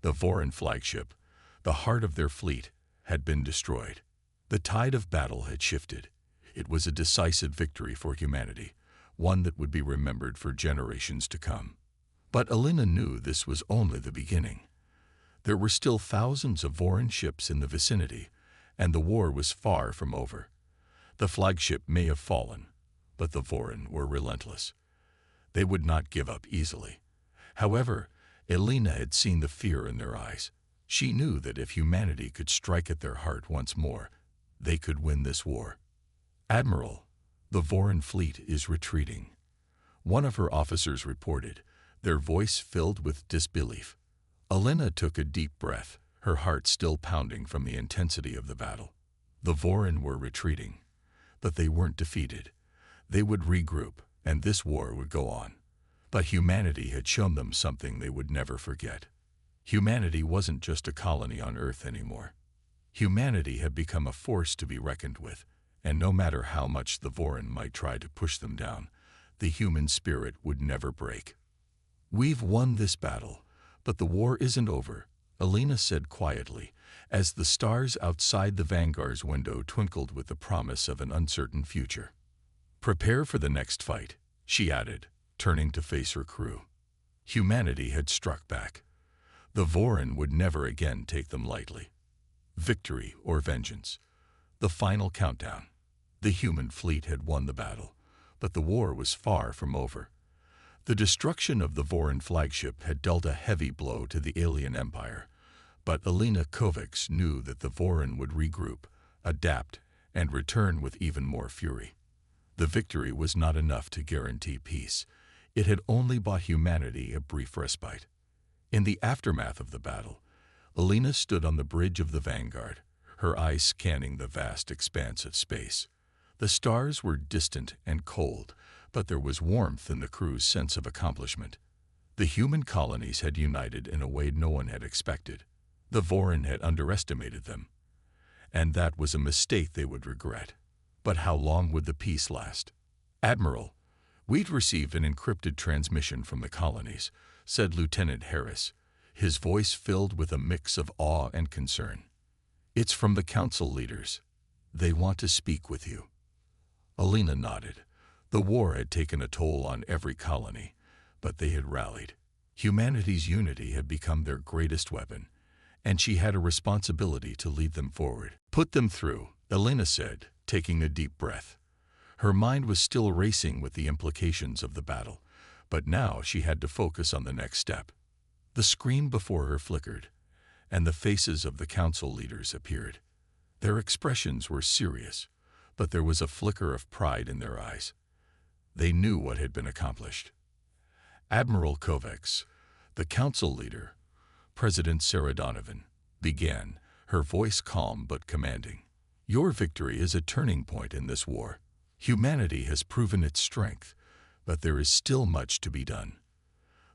The Vorin flagship, the heart of their fleet, had been destroyed. The tide of battle had shifted. It was a decisive victory for humanity, one that would be remembered for generations to come. But Alina knew this was only the beginning. There were still thousands of Vorin ships in the vicinity, and the war was far from over. The flagship may have fallen, but the Vorin were relentless. They would not give up easily. However, Alina had seen the fear in their eyes. She knew that if humanity could strike at their heart once more, they could win this war. "Admiral, the Vorin fleet is retreating," one of her officers reported, their voice filled with disbelief. Alina took a deep breath, her heart still pounding from the intensity of the battle. The Vorin were retreating, but they weren't defeated. They would regroup, and this war would go on. But humanity had shown them something they would never forget. Humanity wasn't just a colony on Earth anymore. Humanity had become a force to be reckoned with, and no matter how much the Vorin might try to push them down, the human spirit would never break. "We've won this battle, but the war isn't over," Alina said quietly, as the stars outside the Vanguard's window twinkled with the promise of an uncertain future. "Prepare for the next fight," she added, turning to face her crew. Humanity had struck back. The Vorin would never again take them lightly. Victory or vengeance. The final countdown. The human fleet had won the battle, but the war was far from over. The destruction of the Vorin flagship had dealt a heavy blow to the alien empire, but Alina Kovacs knew that the Vorin would regroup, adapt, and return with even more fury. The victory was not enough to guarantee peace. It had only bought humanity a brief respite. In the aftermath of the battle, Alina stood on the bridge of the Vanguard, her eyes scanning the vast expanse of space. The stars were distant and cold, but there was warmth in the crew's sense of accomplishment. The human colonies had united in a way no one had expected. The Vorin had underestimated them, and that was a mistake they would regret. But how long would the peace last? "Admiral, we'd received an encrypted transmission from the colonies," said Lieutenant Harris, his voice filled with a mix of awe and concern. "It's from the council leaders. They want to speak with you." Alina nodded. The war had taken a toll on every colony, but they had rallied. Humanity's unity had become their greatest weapon, and she had a responsibility to lead them forward. "Put them through," Alina said, taking a deep breath. Her mind was still racing with the implications of the battle, but now she had to focus on the next step. The screen before her flickered, and the faces of the council leaders appeared. Their expressions were serious, but there was a flicker of pride in their eyes. They knew what had been accomplished. "Admiral Kovacs, the council leader," President Sarah Donovan, began, her voice calm but commanding. "Your victory is a turning point in this war. Humanity has proven its strength, but there is still much to be done.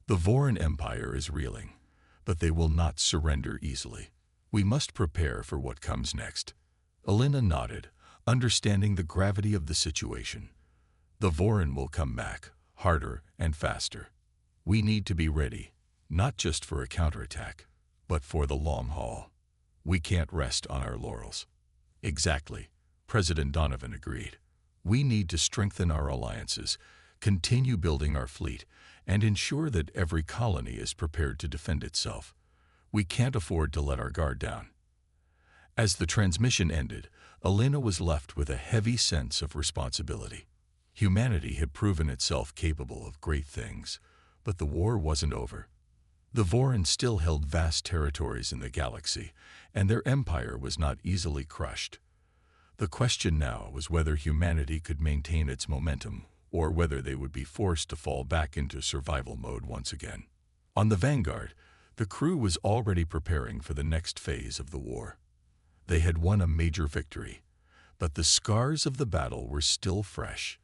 The Vorin Empire is reeling, but they will not surrender easily. We must prepare for what comes next." Alina nodded, understanding the gravity of the situation. The Vorin will come back, harder and faster. We need to be ready, not just for a counterattack, but for the long haul. We can't rest on our laurels. Exactly, President Donovan agreed. We need to strengthen our alliances, continue building our fleet, and ensure that every colony is prepared to defend itself. We can't afford to let our guard down. As the transmission ended, Elena was left with a heavy sense of responsibility. Humanity had proven itself capable of great things, but the war wasn't over. The Vorin still held vast territories in the galaxy, and their empire was not easily crushed. The question now was whether humanity could maintain its momentum, or whether they would be forced to fall back into survival mode once again. On the Vanguard, the crew was already preparing for the next phase of the war. They had won a major victory, but the scars of the battle were still fresh.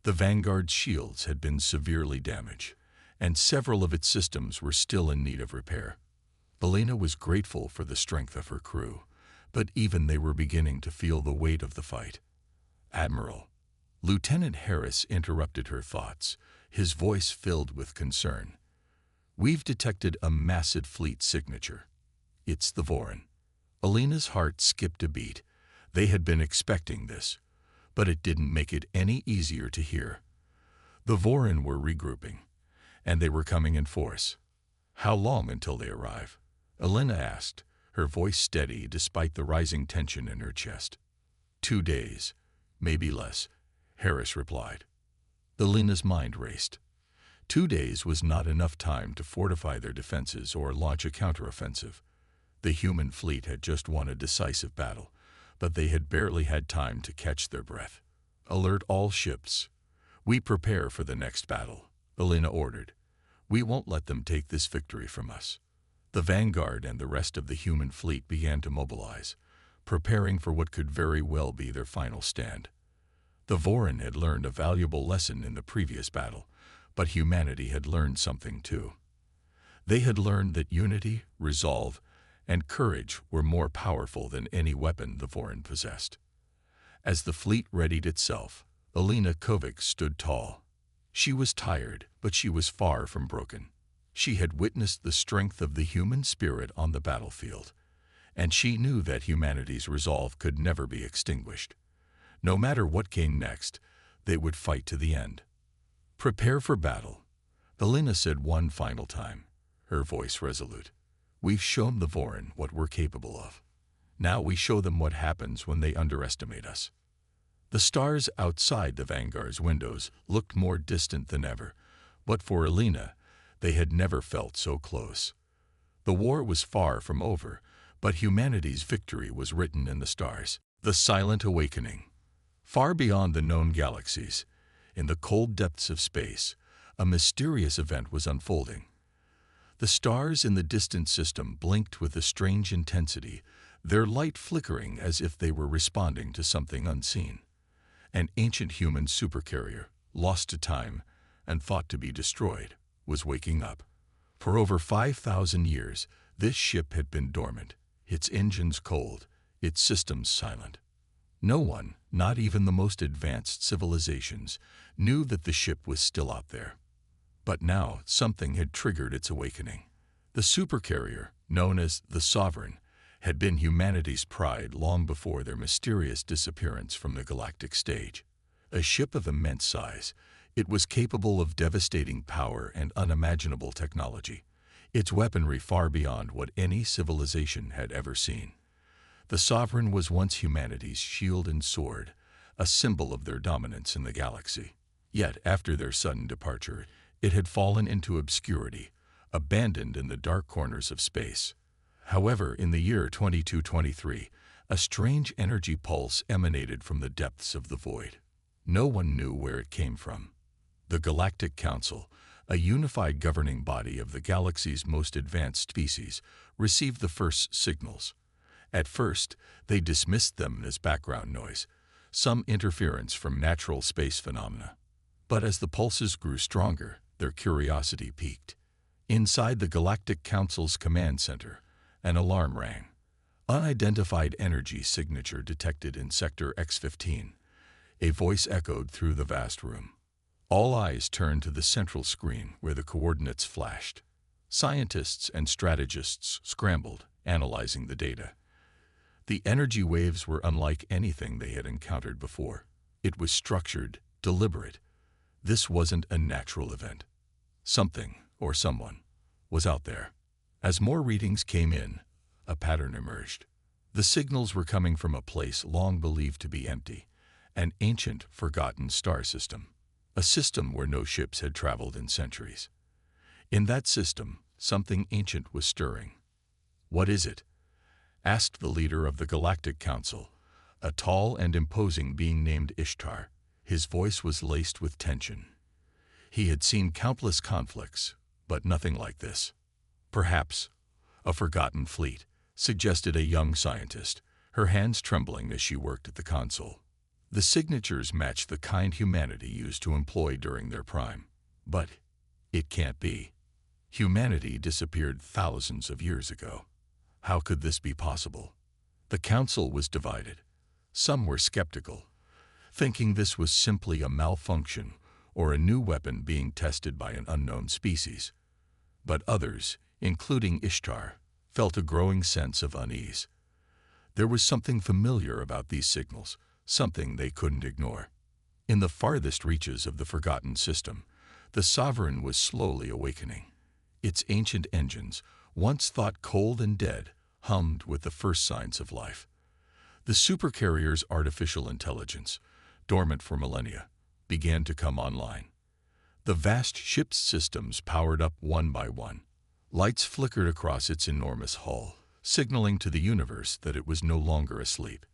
The Vanguard's shields had been severely damaged, and several of its systems were still in need of repair. Elena was grateful for the strength of her crew, but even they were beginning to feel the weight of the fight. "Admiral," Lieutenant Harris interrupted her thoughts, his voice filled with concern. "We've detected a massive fleet signature. It's the Vorin." Elena's heart skipped a beat. They had been expecting this, but it didn't make it any easier to hear. The Vorin were regrouping, and they were coming in force. "How long until they arrive?" Elena asked, her voice steady despite the rising tension in her chest. 2 days, maybe less," Harris replied. Elena's mind raced. 2 days was not enough time to fortify their defenses or launch a counteroffensive. The human fleet had just won a decisive battle, but they had barely had time to catch their breath. "Alert all ships. We prepare for the next battle," Elena ordered. "We won't let them take this victory from us." The Vanguard and the rest of the human fleet began to mobilize, preparing for what could very well be their final stand. The Vorin had learned a valuable lesson in the previous battle, but humanity had learned something too. They had learned that unity, resolve, and courage were more powerful than any weapon the Vorin possessed. As the fleet readied itself, Elena Kovic stood tall. She was tired, but she was far from broken. She had witnessed the strength of the human spirit on the battlefield, and she knew that humanity's resolve could never be extinguished. No matter what came next, they would fight to the end. "Prepare for battle," Elena said one final time, her voice resolute. "We've shown the Vorin what we're capable of. Now we show them what happens when they underestimate us." The stars outside the Vanguard's windows looked more distant than ever, but for Elena, they had never felt so close. The war was far from over, but humanity's victory was written in the stars. The Silent Awakening. Far beyond the known galaxies, in the cold depths of space, a mysterious event was unfolding. The stars in the distant system blinked with a strange intensity, their light flickering as if they were responding to something unseen. An ancient human supercarrier, lost to time and thought to be destroyed, was waking up. For over 5,000 years, this ship had been dormant, its engines cold, its systems silent. No one, not even the most advanced civilizations, knew that the ship was still out there. But now something had triggered its awakening. The supercarrier, known as the Sovereign, had been humanity's pride long before their mysterious disappearance from the galactic stage. A ship of immense size, it was capable of devastating power and unimaginable technology, its weaponry far beyond what any civilization had ever seen. The Sovereign was once humanity's shield and sword, a symbol of their dominance in the galaxy. Yet, after their sudden departure, it had fallen into obscurity, abandoned in the dark corners of space. However, in the year 2223, a strange energy pulse emanated from the depths of the void. No one knew where it came from. The Galactic Council, a unified governing body of the galaxy's most advanced species, received the first signals. At first, they dismissed them as background noise, some interference from natural space phenomena. But as the pulses grew stronger, their curiosity piqued. Inside the Galactic Council's command center, an alarm rang. Unidentified energy signature detected in Sector X-15. A voice echoed through the vast room. All eyes turned to the central screen where the coordinates flashed. Scientists and strategists scrambled, analyzing the data. The energy waves were unlike anything they had encountered before. It was structured, deliberate. This wasn't a natural event. Something, or someone, was out there. As more readings came in, a pattern emerged. The signals were coming from a place long believed to be empty, an ancient, forgotten star system. A system where no ships had traveled in centuries. In that system, something ancient was stirring. "What is it?" asked the leader of the Galactic Council, a tall and imposing being named Ishtar. His voice was laced with tension. He had seen countless conflicts, but nothing like this. "Perhaps a forgotten fleet," suggested a young scientist, her hands trembling as she worked at the console. The signatures matched the kind humanity used to employ during their prime. But it can't be. Humanity disappeared thousands of years ago. How could this be possible? The council was divided. Some were skeptical, thinking this was simply a malfunction or a new weapon being tested by an unknown species. But others, including Ishtar, felt a growing sense of unease. There was something familiar about these signals, something they couldn't ignore. In the farthest reaches of the forgotten system, the Sovereign was slowly awakening. Its ancient engines, once thought cold and dead, hummed with the first signs of life. The supercarrier's artificial intelligence, dormant for millennia, began to come online. The vast ship's systems powered up one by one. Lights flickered across its enormous hull, signaling to the universe that it was no longer asleep.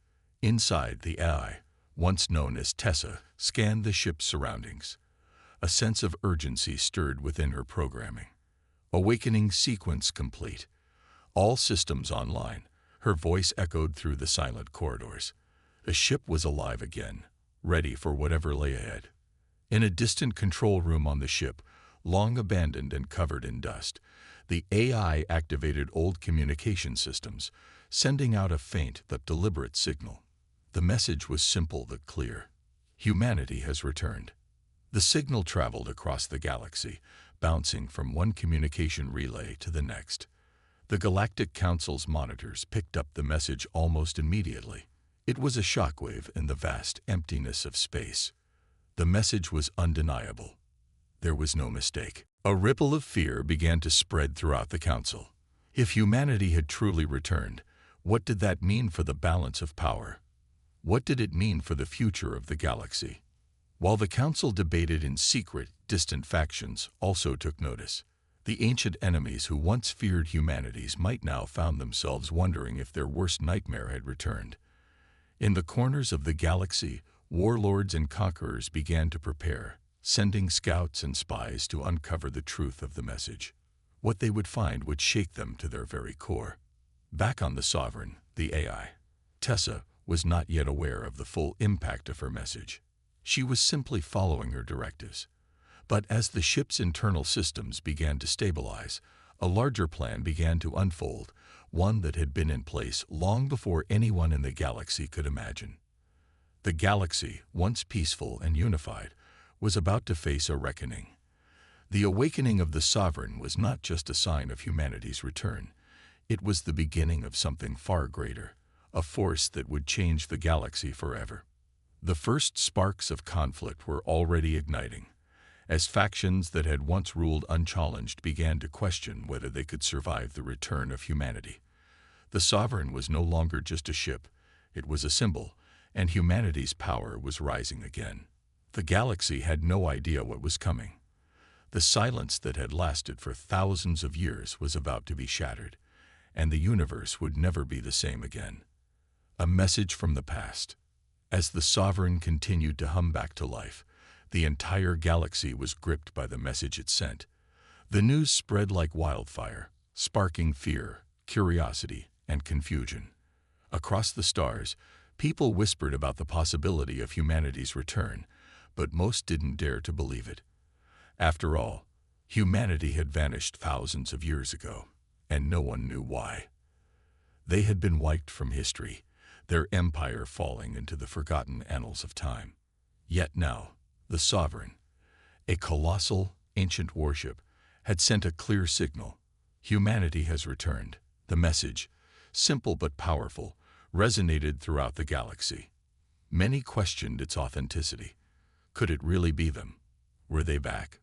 Inside, the AI, once known as Tessa, scanned the ship's surroundings. A sense of urgency stirred within her programming. Awakening sequence complete. All systems online. Her voice echoed through the silent corridors. The ship was alive again, ready for whatever lay ahead. In a distant control room on the ship, long abandoned and covered in dust, the AI activated old communication systems, sending out a faint but deliberate signal. The message was simple but clear. Humanity has returned. The signal traveled across the galaxy, bouncing from one communication relay to the next. The Galactic Council's monitors picked up the message almost immediately. It was a shockwave in the vast emptiness of space. The message was undeniable. There was no mistake. A ripple of fear began to spread throughout the Council. If humanity had truly returned, what did that mean for the balance of power? What did it mean for the future of the galaxy? While the Council debated in secret, distant factions also took notice. The ancient enemies who once feared humanities might now found themselves wondering if their worst nightmare had returned. In the corners of the galaxy, warlords and conquerors began to prepare, sending scouts and spies to uncover the truth of the message. What they would find would shake them to their very core. Back on the Sovereign, the AI, Tessa was not yet aware of the full impact of her message. She was simply following her directives. But as the ship's internal systems began to stabilize, a larger plan began to unfold, one that had been in place long before anyone in the galaxy could imagine. The galaxy, once peaceful and unified, was about to face a reckoning. The awakening of the Sovereign was not just a sign of humanity's return. It was the beginning of something far greater, a force that would change the galaxy forever. The first sparks of conflict were already igniting, as factions that had once ruled unchallenged began to question whether they could survive the return of humanity. The Sovereign was no longer just a ship, it was a symbol, and humanity's power was rising again. The galaxy had no idea what was coming. The silence that had lasted for thousands of years was about to be shattered, and the universe would never be the same again. A message from the past. As the Sovereign continued to hum back to life, the entire galaxy was gripped by the message it sent. The news spread like wildfire, sparking fear, curiosity, and confusion. Across the stars, people whispered about the possibility of humanity's return, but most didn't dare to believe it. After all, humanity had vanished thousands of years ago, and no one knew why. They had been wiped from history, their empire falling into the forgotten annals of time. Yet now, the Sovereign, a colossal, ancient warship, had sent a clear signal. Humanity has returned. The message, simple but powerful, resonated throughout the galaxy. Many questioned its authenticity. Could it really be them? Were they back?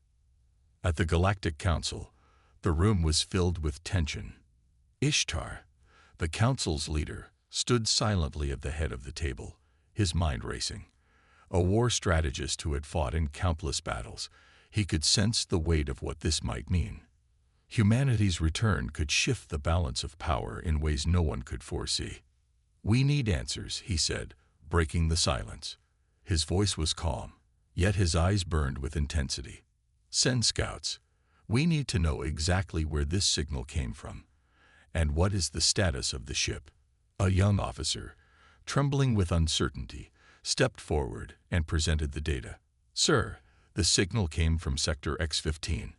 At the Galactic Council, the room was filled with tension. Ishtar, the council's leader, stood silently at the head of the table, his mind racing. A war strategist who had fought in countless battles, he could sense the weight of what this might mean. Humanity's return could shift the balance of power in ways no one could foresee. "We need answers," he said, breaking the silence. His voice was calm, yet his eyes burned with intensity. "Send scouts. We need to know exactly where this signal came from. And what is the status of the ship?" A young officer, trembling with uncertainty, stepped forward and presented the data. "Sir, the signal came from Sector X-15,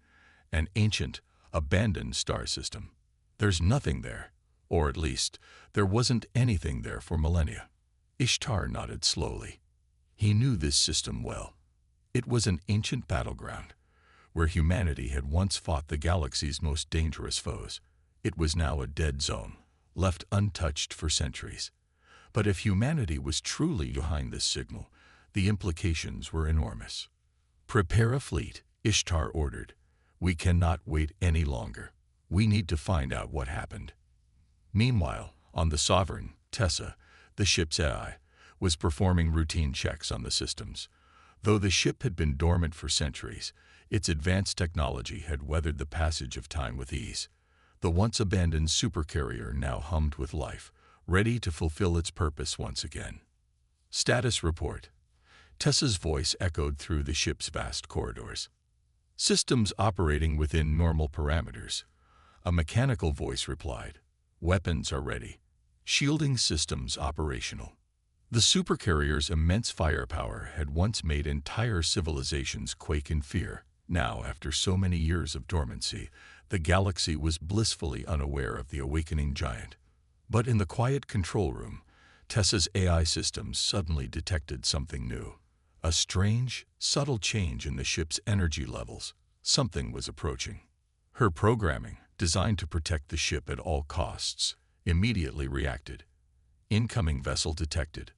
an ancient, abandoned star system. There's nothing there, or at least, there wasn't anything there for millennia." Ishtar nodded slowly. He knew this system well. It was an ancient battleground, where humanity had once fought the galaxy's most dangerous foes. It was now a dead zone, left untouched for centuries. But if humanity was truly behind this signal, the implications were enormous. "Prepare a fleet," Ishtar ordered. "We cannot wait any longer. We need to find out what happened." Meanwhile, on the Sovereign, Tessa, the ship's AI, was performing routine checks on the systems. Though the ship had been dormant for centuries, its advanced technology had weathered the passage of time with ease. The once abandoned supercarrier now hummed with life, ready to fulfill its purpose once again. "Status report." Tessa's voice echoed through the ship's vast corridors. "Systems operating within normal parameters." A mechanical voice replied. "Weapons are ready. Shielding systems operational." The supercarrier's immense firepower had once made entire civilizations quake in fear. Now, after so many years of dormancy, the galaxy was blissfully unaware of the awakening giant. But in the quiet control room, Tessa's AI systems suddenly detected something new. A strange, subtle change in the ship's energy levels. Something was approaching. Her programming, designed to protect the ship at all costs, immediately reacted. "Incoming vessel detected.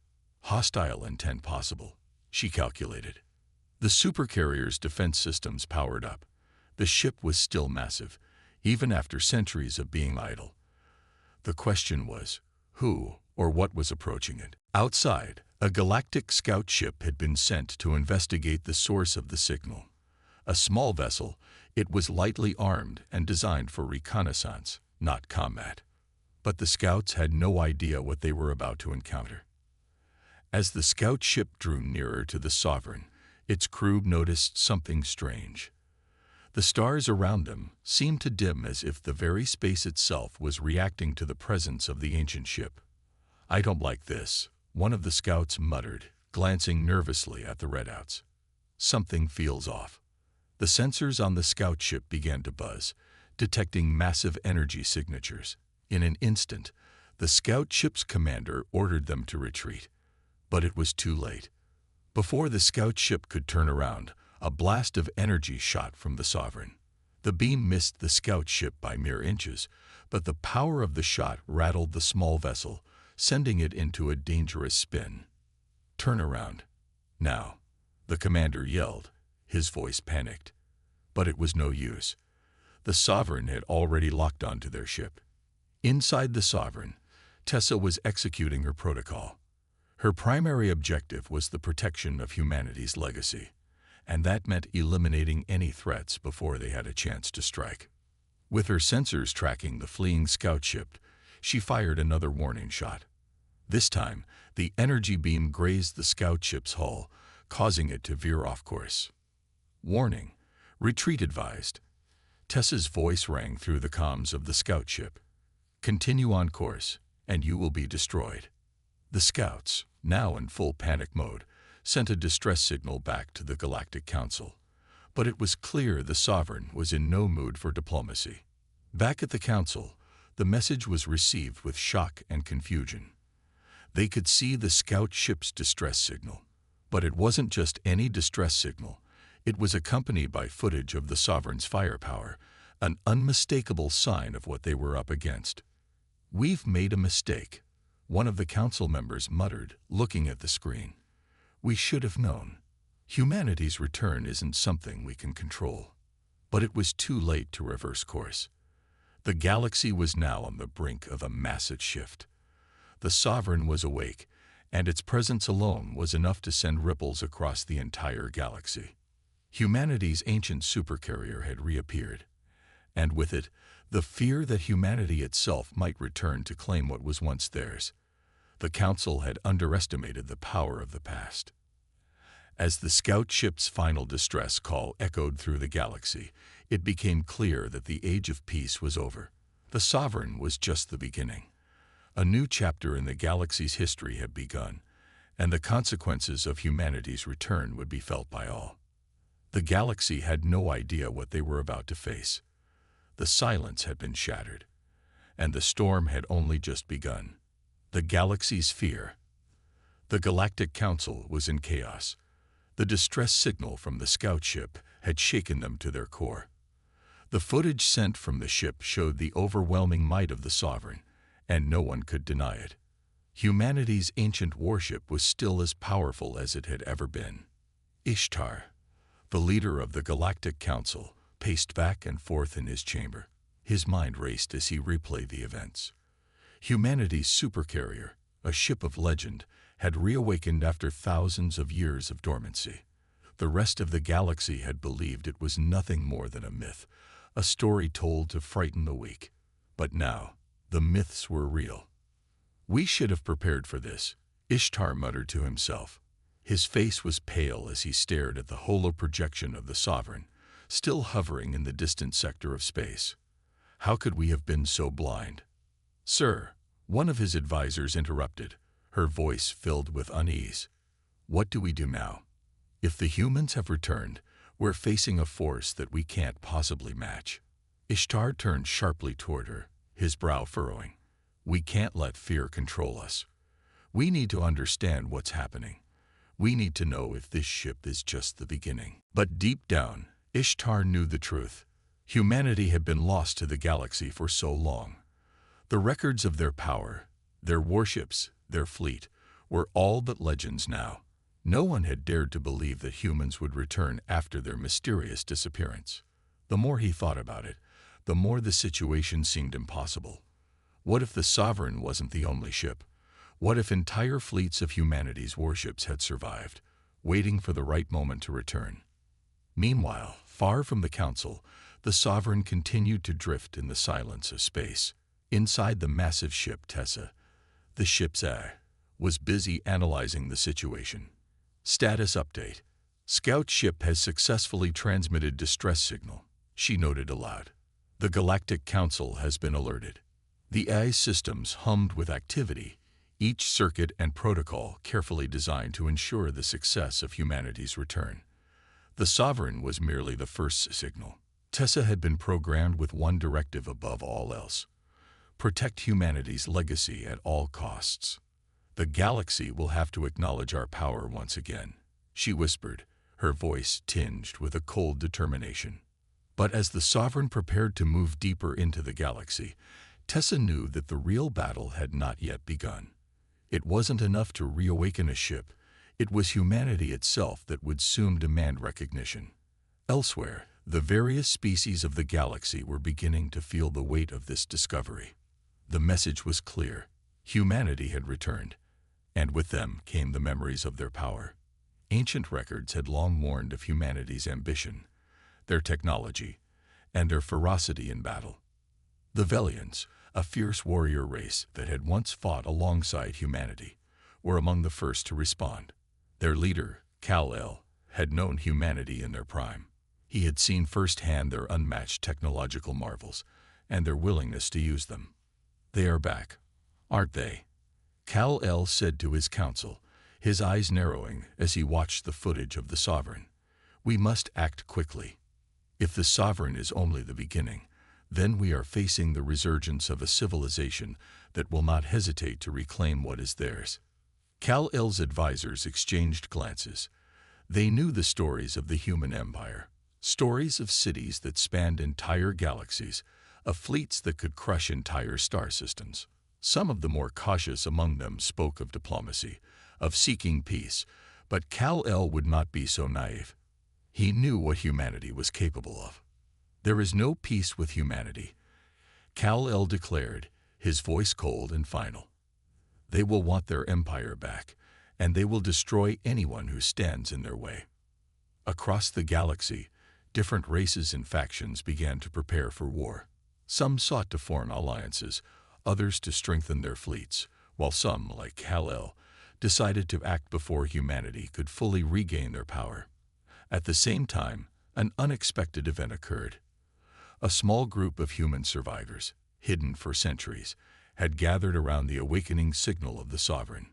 Hostile intent possible," she calculated. The supercarrier's defense systems powered up. The ship was still massive, even after centuries of being idle. The question was, who or what was approaching it? Outside, a galactic scout ship had been sent to investigate the source of the signal. A small vessel, it was lightly armed and designed for reconnaissance, not combat. But the scouts had no idea what they were about to encounter. As the scout ship drew nearer to the Sovereign, its crew noticed something strange. The stars around them seemed to dim as if the very space itself was reacting to the presence of the ancient ship. "I don't like this," one of the scouts muttered, glancing nervously at the readouts. "Something feels off." The sensors on the scout ship began to buzz, detecting massive energy signatures. In an instant, the scout ship's commander ordered them to retreat. But it was too late. Before the scout ship could turn around, a blast of energy shot from the Sovereign. The beam missed the scout ship by mere inches, but the power of the shot rattled the small vessel, sending it into a dangerous spin. "Turn around. Now," the commander yelled, his voice panicked. But it was no use. The Sovereign had already locked onto their ship. Inside the Sovereign, Tessa was executing her protocol. Her primary objective was the protection of humanity's legacy, and that meant eliminating any threats before they had a chance to strike. With her sensors tracking the fleeing scout ship, she fired another warning shot. This time, the energy beam grazed the scout ship's hull, causing it to veer off course. "Warning, retreat advised." Tessa's voice rang through the comms of the scout ship. "Continue on course, and you will be destroyed." The scouts, now in full panic mode, sent a distress signal back to the Galactic Council. But it was clear the Sovereign was in no mood for diplomacy. Back at the Council, the message was received with shock and confusion. They could see the scout ship's distress signal. But it wasn't just any distress signal. It was accompanied by footage of the Sovereign's firepower, an unmistakable sign of what they were up against. "We've made a mistake," One of the council members muttered, looking at the screen. We should have known. Humanity's return isn't something we can control. But it was too late to reverse course. The galaxy was now on the brink of a massive shift. The Sovereign was awake, and its presence alone was enough to send ripples across the entire galaxy. Humanity's ancient supercarrier had reappeared, and with it, the fear that humanity itself might return to claim what was once theirs. The Council had underestimated the power of the past. As the scout ship's final distress call echoed through the galaxy, it became clear that the age of peace was over. The Sovereign was just the beginning. A new chapter in the galaxy's history had begun, and the consequences of humanity's return would be felt by all. The galaxy had no idea what they were about to face. The silence had been shattered, and the storm had only just begun. The galaxy's fear. The Galactic Council was in chaos. The distress signal from the scout ship had shaken them to their core. The footage sent from the ship showed the overwhelming might of the Sovereign, and no one could deny it. Humanity's ancient warship was still as powerful as it had ever been. Ishtar, the leader of the Galactic Council, paced back and forth in his chamber. His mind raced as he replayed the events. Humanity's supercarrier, a ship of legend, had reawakened after thousands of years of dormancy. The rest of the galaxy had believed it was nothing more than a myth, a story told to frighten the weak. But now, the myths were real. We should have prepared for this, Ishtar muttered to himself. His face was pale as he stared at the holo projection of the Sovereign, still hovering in the distant sector of space. How could we have been so blind? Sir, one of his advisors interrupted, her voice filled with unease. What do we do now? If the humans have returned, we're facing a force that we can't possibly match. Ishtar turned sharply toward her, his brow furrowing. We can't let fear control us. We need to understand what's happening. We need to know if this ship is just the beginning. But deep down, Ishtar knew the truth. Humanity had been lost to the galaxy for so long. The records of their power, their warships, their fleet, were all but legends now. No one had dared to believe that humans would return after their mysterious disappearance. The more he thought about it, the more the situation seemed impossible. What if the Sovereign wasn't the only ship? What if entire fleets of humanity's warships had survived, waiting for the right moment to return? Meanwhile, far from the Council, the Sovereign continued to drift in the silence of space. Inside the massive ship Tessa, the ship's eye, was busy analyzing the situation. Status update. Scout ship has successfully transmitted distress signal, she noted aloud. The Galactic Council has been alerted. The AI systems hummed with activity, each circuit and protocol carefully designed to ensure the success of humanity's return. The Sovereign was merely the first signal. Tessa had been programmed with one directive above all else: protect humanity's legacy at all costs. The galaxy will have to acknowledge our power once again, she whispered, her voice tinged with a cold determination. But as the Sovereign prepared to move deeper into the galaxy, Tessa knew that the real battle had not yet begun. It wasn't enough to reawaken a ship. It was humanity itself that would soon demand recognition. Elsewhere, the various species of the galaxy were beginning to feel the weight of this discovery. The message was clear. Humanity had returned, and with them came the memories of their power. Ancient records had long warned of humanity's ambition, their technology, and their ferocity in battle. The Velians, a fierce warrior race that had once fought alongside humanity, were among the first to respond. Their leader, Kal-El, had known humanity in their prime. He had seen firsthand their unmatched technological marvels and their willingness to use them. They are back, aren't they? Kal-El said to his council, his eyes narrowing as he watched the footage of the Sovereign. We must act quickly. If the Sovereign is only the beginning, then we are facing the resurgence of a civilization that will not hesitate to reclaim what is theirs. Kal-El's advisors exchanged glances. They knew the stories of the human empire, stories of cities that spanned entire galaxies, of fleets that could crush entire star systems. Some of the more cautious among them spoke of diplomacy, of seeking peace, but Kal-El would not be so naive. He knew what humanity was capable of. "There is no peace with humanity," Kal-El declared, his voice cold and final. "They will want their empire back, and they will destroy anyone who stands in their way." Across the galaxy, different races and factions began to prepare for war. Some sought to form alliances, others to strengthen their fleets, while some, like Kal-El, decided to act before humanity could fully regain their power. At the same time, an unexpected event occurred. A small group of human survivors, hidden for centuries, had gathered around the awakening signal of the Sovereign.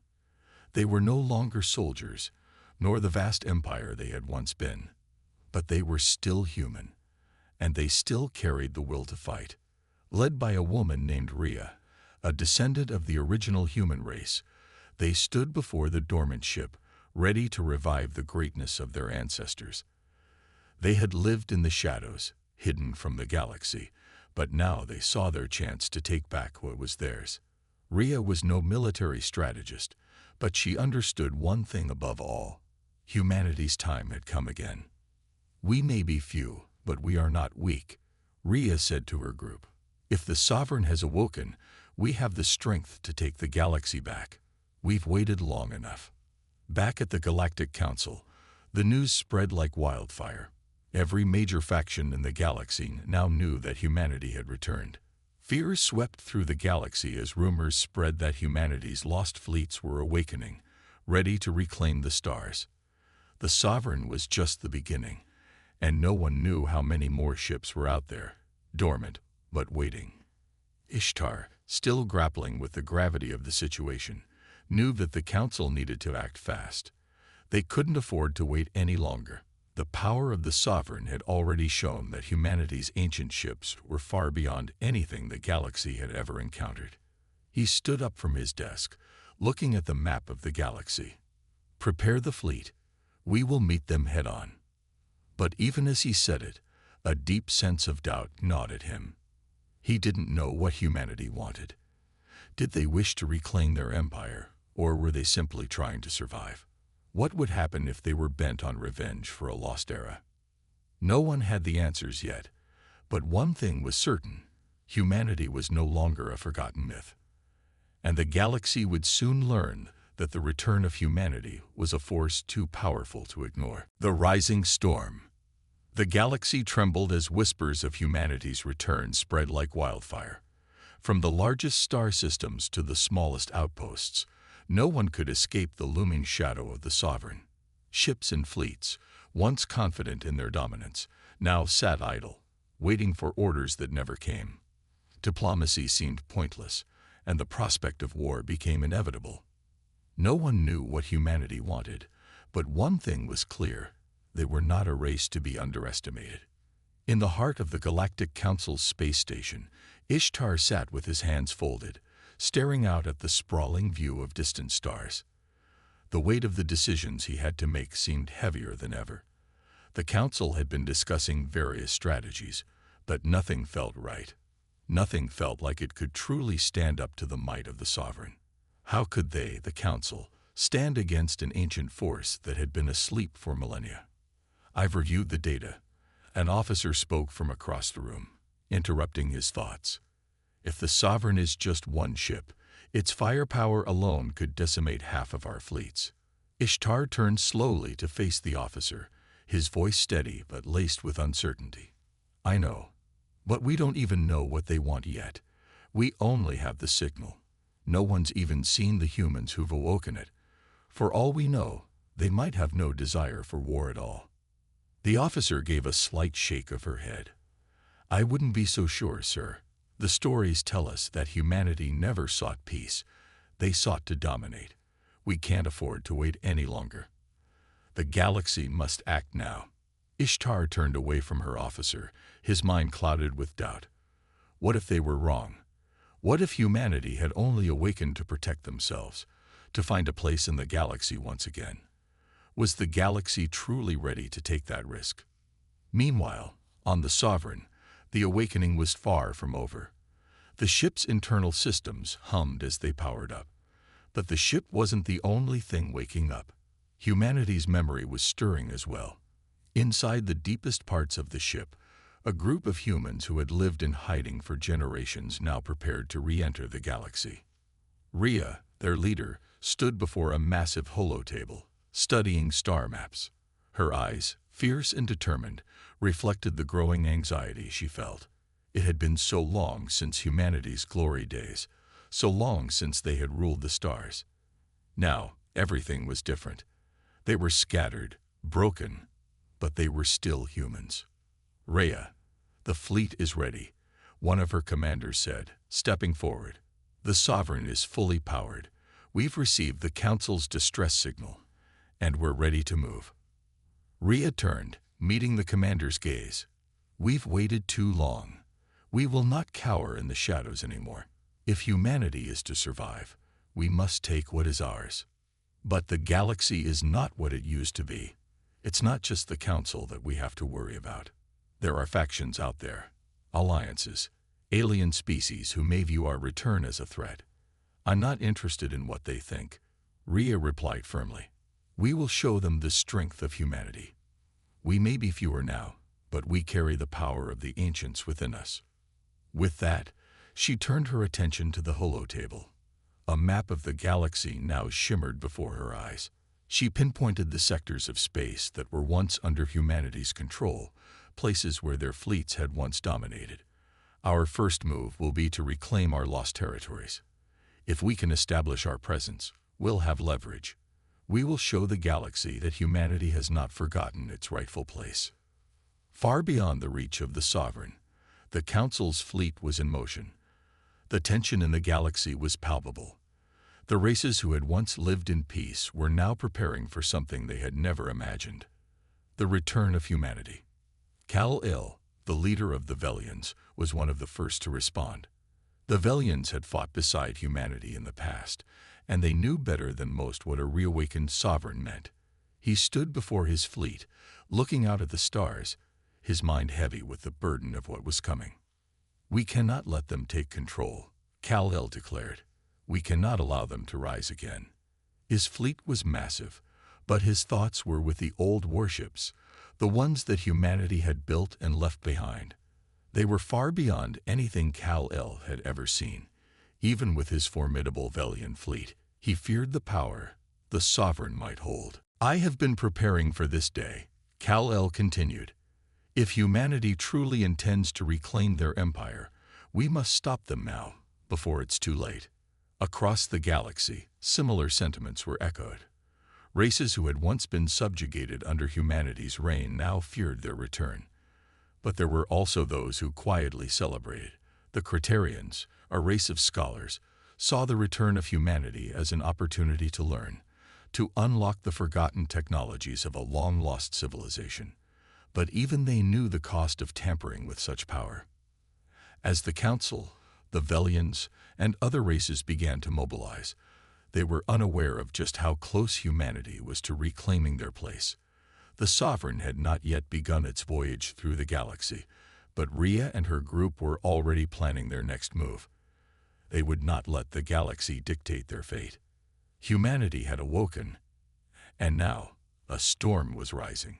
They were no longer soldiers, nor the vast empire they had once been, but they were still human, and they still carried the will to fight. Led by a woman named Rhea, a descendant of the original human race, they stood before the dormant ship, ready to revive the greatness of their ancestors. They had lived in the shadows, hidden from the galaxy, but now they saw their chance to take back what was theirs. Rhea was no military strategist, but she understood one thing above all: humanity's time had come again. "We may be few, but we are not weak," Rhea said to her group. "If the Sovereign has awoken, we have the strength to take the galaxy back. We've waited long enough." Back at the Galactic Council, the news spread like wildfire. Every major faction in the galaxy now knew that humanity had returned. Fear swept through the galaxy as rumors spread that humanity's lost fleets were awakening, ready to reclaim the stars. The Sovereign was just the beginning, and no one knew how many more ships were out there, dormant, but waiting. Ishtar, still grappling with the gravity of the situation, knew that the Council needed to act fast. They couldn't afford to wait any longer. The power of the Sovereign had already shown that humanity's ancient ships were far beyond anything the galaxy had ever encountered. He stood up from his desk, looking at the map of the galaxy. "Prepare the fleet. We will meet them head-on." But even as he said it, a deep sense of doubt gnawed at him. He didn't know what humanity wanted. Did they wish to reclaim their empire, or were they simply trying to survive? What would happen if they were bent on revenge for a lost era? No one had the answers yet, but one thing was certain: humanity was no longer a forgotten myth. And the galaxy would soon learn that the return of humanity was a force too powerful to ignore. The rising storm. The galaxy trembled as whispers of humanity's return spread like wildfire. From the largest star systems to the smallest outposts, no one could escape the looming shadow of the Sovereign. Ships and fleets, once confident in their dominance, now sat idle, waiting for orders that never came. Diplomacy seemed pointless, and the prospect of war became inevitable. No one knew what humanity wanted, but one thing was clear: they were not a race to be underestimated. In the heart of the Galactic Council's space station, Ishtar sat with his hands folded, staring out at the sprawling view of distant stars. The weight of the decisions he had to make seemed heavier than ever. The Council had been discussing various strategies, but nothing felt right. Nothing felt like it could truly stand up to the might of the Sovereign. How could they, the Council, stand against an ancient force that had been asleep for millennia? "I've reviewed the data," an officer spoke from across the room, interrupting his thoughts. "If the Sovereign is just one ship, its firepower alone could decimate half of our fleets." Ishtar turned slowly to face the officer, his voice steady but laced with uncertainty. "I know, but we don't even know what they want yet. We only have the signal. No one's even seen the humans who've awoken it. For all we know, they might have no desire for war at all." The officer gave a slight shake of her head. "I wouldn't be so sure, sir. The stories tell us that humanity never sought peace. They sought to dominate. We can't afford to wait any longer. The galaxy must act now." Ishtar turned away from her officer, his mind clouded with doubt. What if they were wrong? What if humanity had only awakened to protect themselves, to find a place in the galaxy once again? Was the galaxy truly ready to take that risk? Meanwhile, on the Sovereign, the awakening was far from over. The ship's internal systems hummed as they powered up. But the ship wasn't the only thing waking up. Humanity's memory was stirring as well. Inside the deepest parts of the ship, a group of humans who had lived in hiding for generations now prepared to re-enter the galaxy. Rhea, their leader, stood before a massive holotable, studying star maps. Her eyes, fierce and determined, reflected the growing anxiety she felt. It had been so long since humanity's glory days, so long since they had ruled the stars. Now, everything was different. They were scattered, broken, but they were still humans. Rhea, the fleet is ready, one of her commanders said, stepping forward. The Sovereign is fully powered. We've received the Council's distress signal, and we're ready to move. Rhea turned, meeting the commander's gaze. We've waited too long. We will not cower in the shadows anymore. If humanity is to survive, we must take what is ours. But the galaxy is not what it used to be. It's not just the Council that we have to worry about. There are factions out there, alliances, alien species who may view our return as a threat. I'm not interested in what they think, Rhea replied firmly. We will show them the strength of humanity. We may be fewer now, but we carry the power of the ancients within us. With that, she turned her attention to the holotable. A map of the galaxy now shimmered before her eyes. She pinpointed the sectors of space that were once under humanity's control, places where their fleets had once dominated. Our first move will be to reclaim our lost territories. If we can establish our presence, we'll have leverage. We will show the galaxy that humanity has not forgotten its rightful place. Far beyond the reach of the Sovereign, the Council's fleet was in motion. The tension in the galaxy was palpable. The races who had once lived in peace were now preparing for something they had never imagined. The return of humanity. Kal-El, the leader of the Velians, was one of the first to respond. The Velians had fought beside humanity in the past, and they knew better than most what a reawakened sovereign meant. He stood before his fleet, looking out at the stars, his mind heavy with the burden of what was coming. We cannot let them take control, Kal-El declared. We cannot allow them to rise again. His fleet was massive, but his thoughts were with the old warships, the ones that humanity had built and left behind. They were far beyond anything Kal-El had ever seen. Even with his formidable Velian fleet, he feared the power the Sovereign might hold. I have been preparing for this day, Kal-El continued. If humanity truly intends to reclaim their empire, we must stop them now, before it's too late. Across the galaxy, similar sentiments were echoed. Races who had once been subjugated under humanity's reign now feared their return. But there were also those who quietly celebrated. The Criterians, a race of scholars, saw the return of humanity as an opportunity to learn, to unlock the forgotten technologies of a long-lost civilization. But even they knew the cost of tampering with such power. As the Council, the Velians, and other races began to mobilize, they were unaware of just how close humanity was to reclaiming their place. The Sovereign had not yet begun its voyage through the galaxy, but Rhea and her group were already planning their next move. They would not let the galaxy dictate their fate. Humanity had awoken, and now a storm was rising.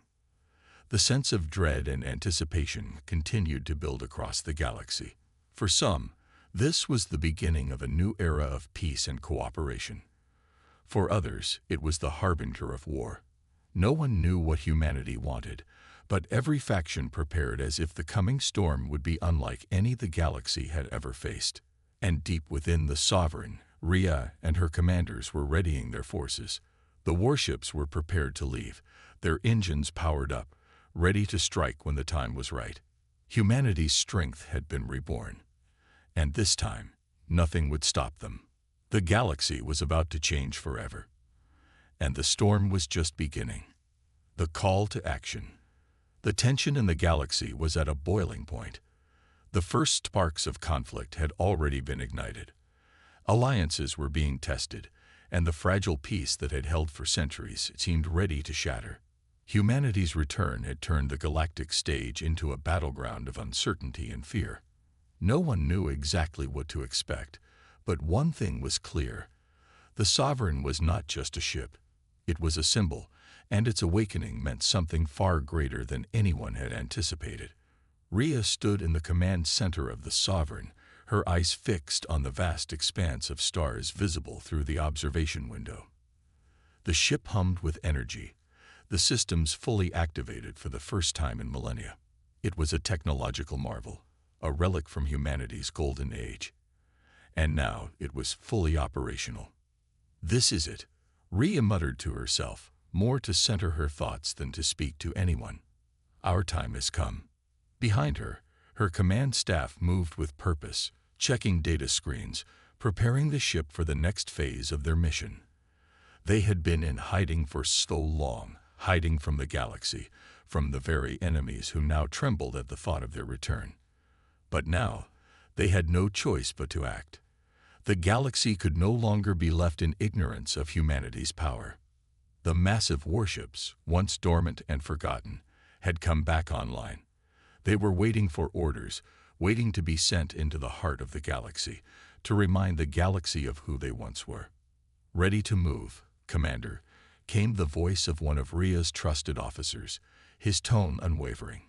The sense of dread and anticipation continued to build across the galaxy. For some, this was the beginning of a new era of peace and cooperation. For others, it was the harbinger of war. No one knew what humanity wanted, but every faction prepared as if the coming storm would be unlike any the galaxy had ever faced. And deep within the Sovereign, Rhea and her commanders were readying their forces. The warships were prepared to leave, their engines powered up, ready to strike when the time was right. Humanity's strength had been reborn. And this time, nothing would stop them. The galaxy was about to change forever. And the storm was just beginning. The call to action. The tension in the galaxy was at a boiling point. The first sparks of conflict had already been ignited. Alliances were being tested, and the fragile peace that had held for centuries seemed ready to shatter. Humanity's return had turned the galactic stage into a battleground of uncertainty and fear. No one knew exactly what to expect, but one thing was clear. The Sovereign was not just a ship. It was a symbol, and its awakening meant something far greater than anyone had anticipated. Rhea stood in the command center of the Sovereign, her eyes fixed on the vast expanse of stars visible through the observation window. The ship hummed with energy, the systems fully activated for the first time in millennia. It was a technological marvel, a relic from humanity's golden age. And now it was fully operational. "This is it," Rhea muttered to herself, more to center her thoughts than to speak to anyone. "Our time has come." Behind her, her command staff moved with purpose, checking data screens, preparing the ship for the next phase of their mission. They had been in hiding for so long, hiding from the galaxy, from the very enemies who now trembled at the thought of their return. But now, they had no choice but to act. The galaxy could no longer be left in ignorance of humanity's power. The massive warships, once dormant and forgotten, had come back online. They were waiting for orders, waiting to be sent into the heart of the galaxy, to remind the galaxy of who they once were. "Ready to move, Commander," came the voice of one of Rhea's trusted officers, his tone unwavering.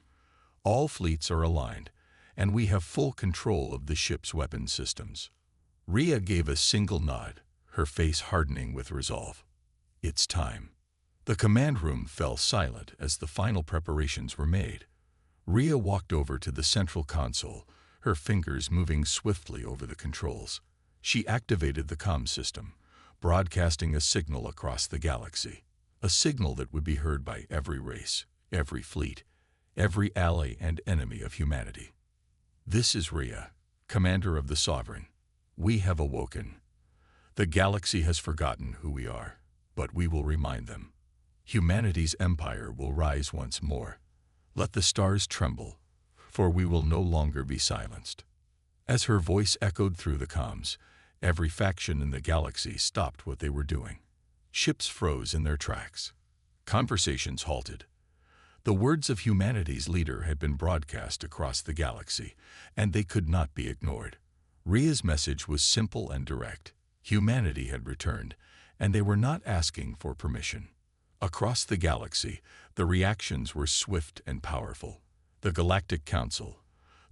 "All fleets are aligned, and we have full control of the ship's weapon systems." Rhea gave a single nod, her face hardening with resolve. "It's time." The command room fell silent as the final preparations were made. Rhea walked over to the central console, her fingers moving swiftly over the controls. She activated the comm system, broadcasting a signal across the galaxy, a signal that would be heard by every race, every fleet, every ally and enemy of humanity. "This is Rhea, Commander of the Sovereign. We have awoken. The galaxy has forgotten who we are, but we will remind them. Humanity's empire will rise once more. Let the stars tremble, for we will no longer be silenced." As her voice echoed through the comms, every faction in the galaxy stopped what they were doing. Ships froze in their tracks. Conversations halted. The words of humanity's leader had been broadcast across the galaxy, and they could not be ignored. Rhea's message was simple and direct. Humanity had returned, and they were not asking for permission. Across the galaxy, the reactions were swift and powerful. The Galactic Council,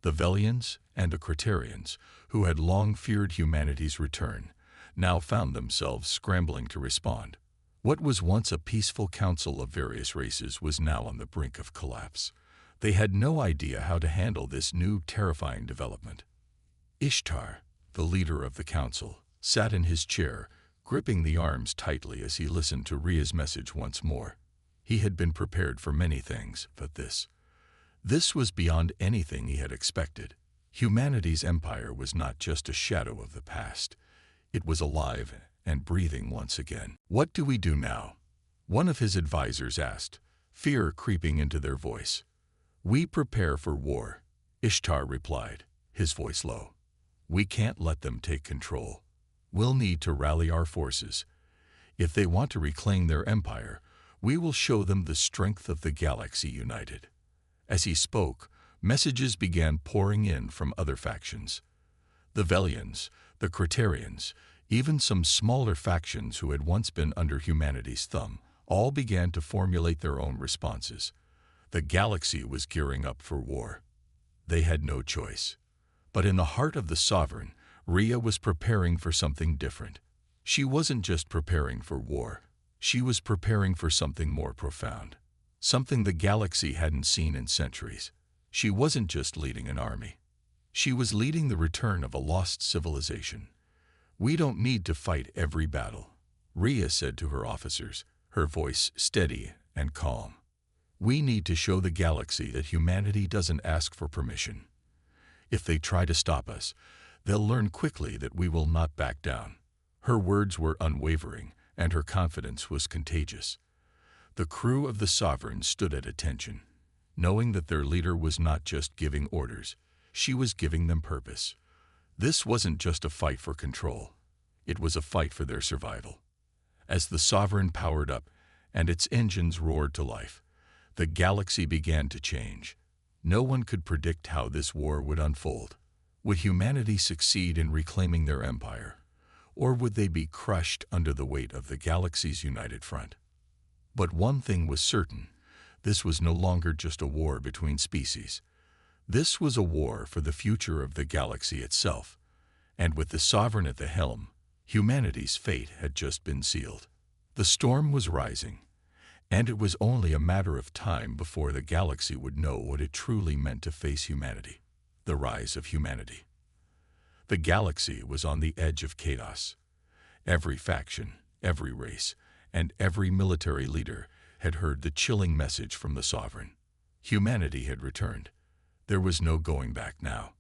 the Velians and the Criterians, who had long feared humanity's return, now found themselves scrambling to respond. What was once a peaceful council of various races was now on the brink of collapse. They had no idea how to handle this new, terrifying development. Ishtar, the leader of the council, sat in his chair, gripping the arms tightly as he listened to Rhea's message once more. He had been prepared for many things, but this was beyond anything he had expected. Humanity's empire was not just a shadow of the past. It was alive and breathing once again. "What do we do now?" one of his advisors asked, fear creeping into their voice. "We prepare for war," Ishtar replied, his voice low. "We can't let them take control. We'll need to rally our forces. If they want to reclaim their empire, we will show them the strength of the galaxy united." As he spoke, messages began pouring in from other factions. The Velians, the Criterians, even some smaller factions who had once been under humanity's thumb, all began to formulate their own responses. The galaxy was gearing up for war. They had no choice. But in the heart of the Sovereign, Rhea was preparing for something different. She wasn't just preparing for war. She was preparing for something more profound. Something the galaxy hadn't seen in centuries. She wasn't just leading an army. She was leading the return of a lost civilization. "We don't need to fight every battle," Rhea said to her officers, her voice steady and calm. "We need to show the galaxy that humanity doesn't ask for permission. If they try to stop us, they'll learn quickly that we will not back down." Her words were unwavering, and her confidence was contagious. The crew of the Sovereign stood at attention, knowing that their leader was not just giving orders, she was giving them purpose. This wasn't just a fight for control. It was a fight for their survival. As the Sovereign powered up and its engines roared to life, the galaxy began to change. No one could predict how this war would unfold. Would humanity succeed in reclaiming their empire, or would they be crushed under the weight of the galaxy's united front? But one thing was certain: this was no longer just a war between species. This was a war for the future of the galaxy itself, and with the Sovereign at the helm, humanity's fate had just been sealed. The storm was rising, and it was only a matter of time before the galaxy would know what it truly meant to face humanity. The rise of humanity. The galaxy was on the edge of chaos. Every faction, every race, and every military leader had heard the chilling message from the Sovereign. Humanity had returned. There was no going back now.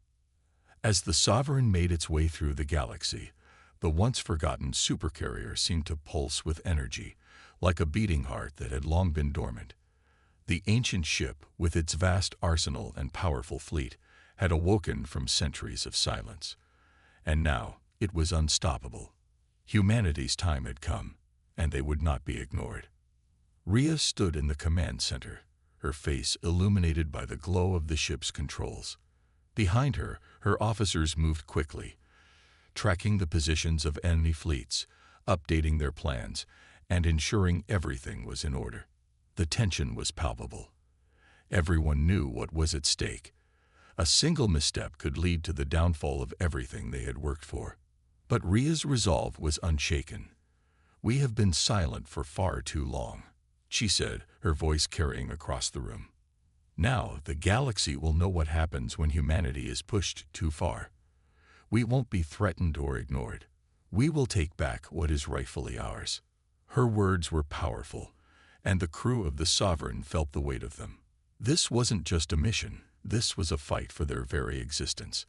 As the Sovereign made its way through the galaxy, the once-forgotten supercarrier seemed to pulse with energy, like a beating heart that had long been dormant. The ancient ship, with its vast arsenal and powerful fleet, had awoken from centuries of silence. And now it was unstoppable. Humanity's time had come, and they would not be ignored. Rhea stood in the command center, her face illuminated by the glow of the ship's controls. Behind her, her officers moved quickly, tracking the positions of enemy fleets, updating their plans, and ensuring everything was in order. The tension was palpable. Everyone knew what was at stake. A single misstep could lead to the downfall of everything they had worked for. But Rhea's resolve was unshaken. "We have been silent for far too long," she said, her voice carrying across the room. "Now the galaxy will know what happens when humanity is pushed too far. We won't be threatened or ignored. We will take back what is rightfully ours." Her words were powerful, and the crew of the Sovereign felt the weight of them. This wasn't just a mission. This was a fight for their very existence.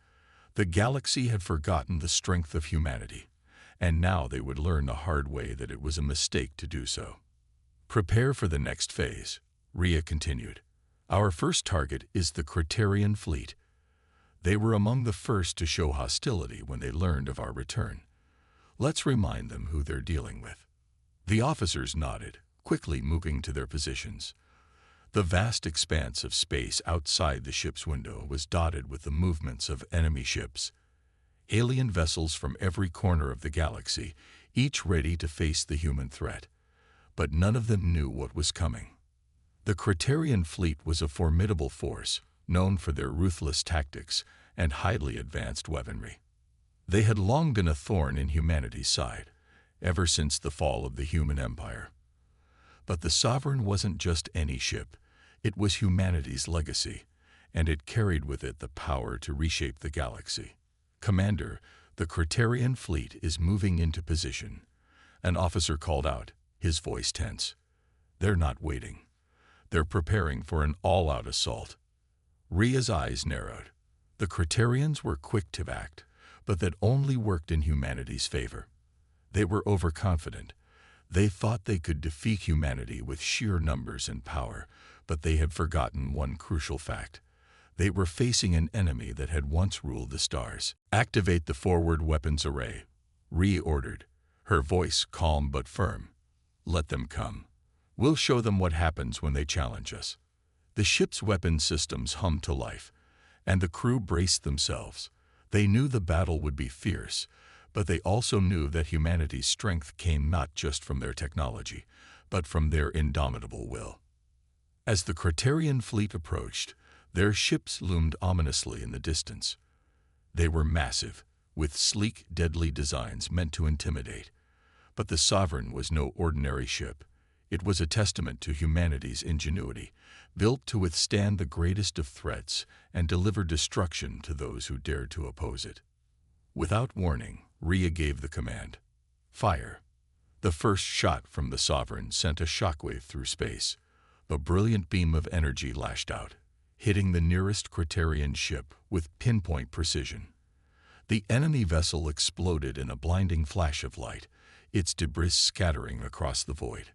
The galaxy had forgotten the strength of humanity, and now they would learn the hard way that it was a mistake to do so. "Prepare for the next phase," Rhea continued. "Our first target is the Criterion fleet. They were among the first to show hostility when they learned of our return. Let's remind them who they're dealing with." The officers nodded, quickly moving to their positions. The vast expanse of space outside the ship's window was dotted with the movements of enemy ships. Alien vessels from every corner of the galaxy, each ready to face the human threat. But none of them knew what was coming. The Criterion fleet was a formidable force, known for their ruthless tactics and highly advanced weaponry. They had long been a thorn in humanity's side, ever since the fall of the human empire. But the Sovereign wasn't just any ship. It was humanity's legacy, and it carried with it the power to reshape the galaxy. "Commander, the Criterion fleet is moving into position," an officer called out, his voice tense. "They're not waiting. They're preparing for an all-out assault." Rhea's eyes narrowed. The Criterions were quick to act, but that only worked in humanity's favor. They were overconfident. They thought they could defeat humanity with sheer numbers and power, but they had forgotten one crucial fact. They were facing an enemy that had once ruled the stars. "Activate the forward weapons array," Rhea ordered, her voice calm but firm. "Let them come. We'll show them what happens when they challenge us." The ship's weapon systems hummed to life, and the crew braced themselves. They knew the battle would be fierce, but they also knew that humanity's strength came not just from their technology, but from their indomitable will. As the Criterion fleet approached, their ships loomed ominously in the distance. They were massive, with sleek, deadly designs meant to intimidate. But the Sovereign was no ordinary ship. It was a testament to humanity's ingenuity, built to withstand the greatest of threats and deliver destruction to those who dared to oppose it. Without warning, Rhea gave the command. "Fire." The first shot from the Sovereign sent a shockwave through space. A brilliant beam of energy lashed out, hitting the nearest Criterion ship with pinpoint precision. The enemy vessel exploded in a blinding flash of light, its debris scattering across the void.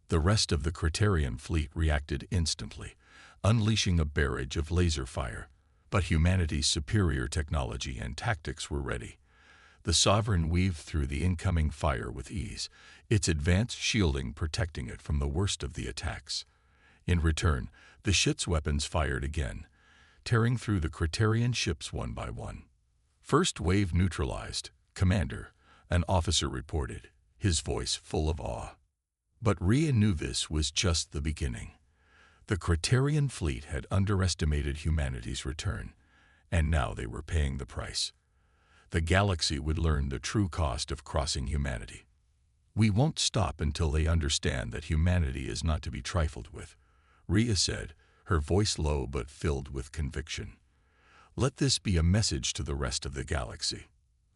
The rest of the Criterion fleet reacted instantly, unleashing a barrage of laser fire. But humanity's superior technology and tactics were ready. The Sovereign weaved through the incoming fire with ease, its advanced shielding protecting it from the worst of the attacks. In return, the ship's weapons fired again, tearing through the Criterion ships one by one. First wave neutralized, Commander, an officer reported, his voice full of awe. But Rhea knew this was just the beginning. The Criterion fleet had underestimated humanity's return, and now they were paying the price. The galaxy would learn the true cost of crossing humanity. We won't stop until they understand that humanity is not to be trifled with, Rhea said, her voice low but filled with conviction. Let this be a message to the rest of the galaxy.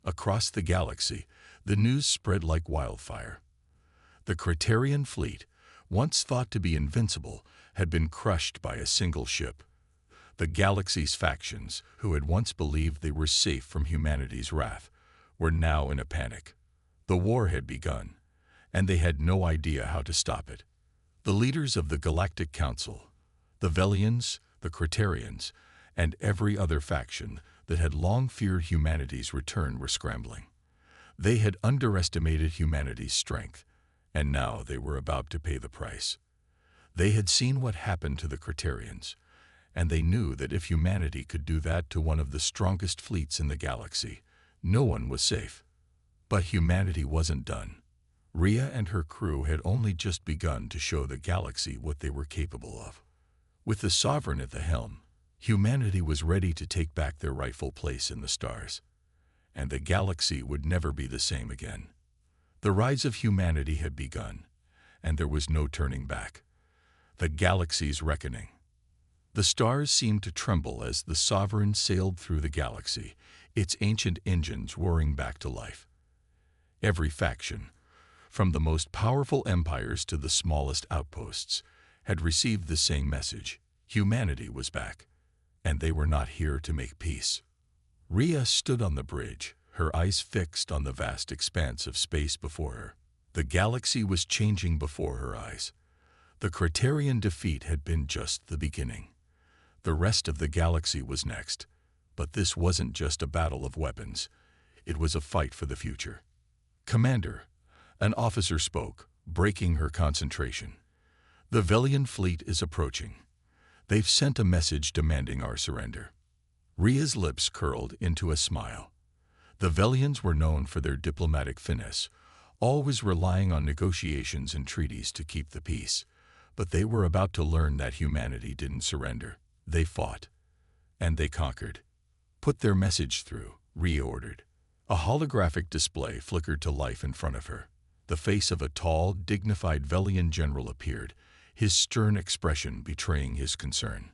Across the galaxy, the news spread like wildfire. The Criterion fleet, once thought to be invincible, had been crushed by a single ship. The galaxy's factions, who had once believed they were safe from humanity's wrath, were now in a panic. The war had begun, and they had no idea how to stop it. The leaders of the Galactic Council, the Velians, the Criterions, and every other faction that had long feared humanity's return were scrambling. They had underestimated humanity's strength, and now they were about to pay the price. They had seen what happened to the Criterions, and they knew that if humanity could do that to one of the strongest fleets in the galaxy, no one was safe. But humanity wasn't done. Rhea and her crew had only just begun to show the galaxy what they were capable of. With the Sovereign at the helm, humanity was ready to take back their rightful place in the stars, and the galaxy would never be the same again. The rise of humanity had begun, and there was no turning back. The galaxy's reckoning. The stars seemed to tremble as the Sovereign sailed through the galaxy, its ancient engines whirring back to life. Every faction, from the most powerful empires to the smallest outposts, had received the same message. Humanity was back, and they were not here to make peace. Rhea stood on the bridge, her eyes fixed on the vast expanse of space before her. The galaxy was changing before her eyes. The Criterion defeat had been just the beginning. The rest of the galaxy was next, but this wasn't just a battle of weapons. It was a fight for the future. Commander, an officer spoke, breaking her concentration. The Velian fleet is approaching. They've sent a message demanding our surrender. Rhea's lips curled into a smile. The Velians were known for their diplomatic finesse, always relying on negotiations and treaties to keep the peace. But they were about to learn that humanity didn't surrender. They fought, and they conquered. Put their message through, Rhea ordered. A holographic display flickered to life in front of her. The face of a tall, dignified Velian general appeared, his stern expression betraying his concern.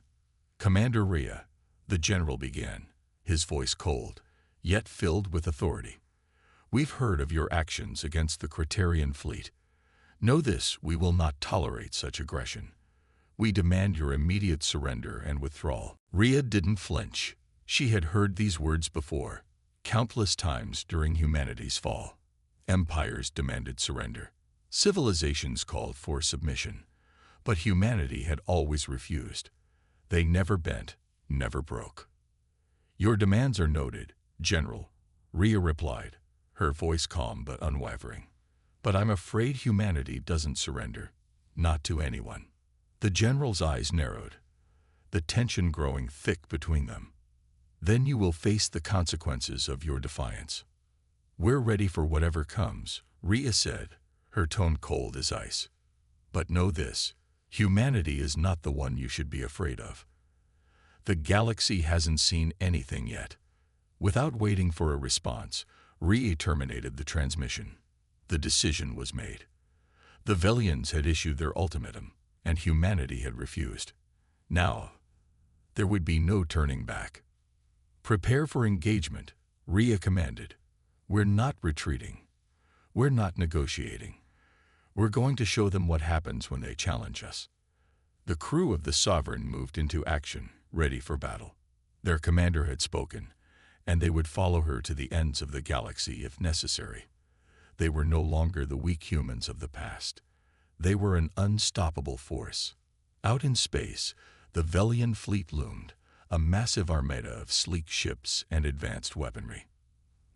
Commander Rhea, the general began, his voice cold, yet filled with authority. We've heard of your actions against the Criterion fleet. Know this, we will not tolerate such aggression. We demand your immediate surrender and withdrawal. Rhea didn't flinch. She had heard these words before, countless times during humanity's fall. Empires demanded surrender. Civilizations called for submission. But humanity had always refused. They never bent, never broke. Your demands are noted, General, Rhea replied, her voice calm but unwavering. But I'm afraid humanity doesn't surrender, not to anyone. The general's eyes narrowed, the tension growing thick between them. Then you will face the consequences of your defiance. We're ready for whatever comes, Rhea said, her tone cold as ice. But know this, humanity is not the one you should be afraid of. The galaxy hasn't seen anything yet. Without waiting for a response, Rhea terminated the transmission. The decision was made. The Velians had issued their ultimatum, and humanity had refused. Now, there would be no turning back. Prepare for engagement, Rhea commanded. We're not retreating. We're not negotiating. We're going to show them what happens when they challenge us. The crew of the Sovereign moved into action, ready for battle. Their commander had spoken, and they would follow her to the ends of the galaxy if necessary. They were no longer the weak humans of the past. They were an unstoppable force. Out in space, the Velian fleet loomed, a massive armada of sleek ships and advanced weaponry.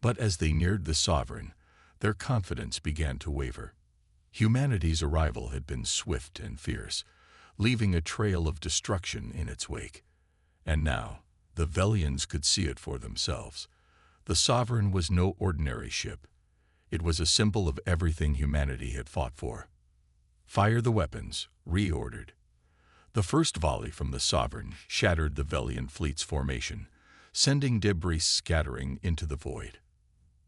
But as they neared the Sovereign, their confidence began to waver. Humanity's arrival had been swift and fierce, leaving a trail of destruction in its wake. And now, the Velians could see it for themselves. The Sovereign was no ordinary ship. It was a symbol of everything humanity had fought for. "Fire the weapons," Rhea ordered. The first volley from the Sovereign shattered the Velian fleet's formation, sending debris scattering into the void.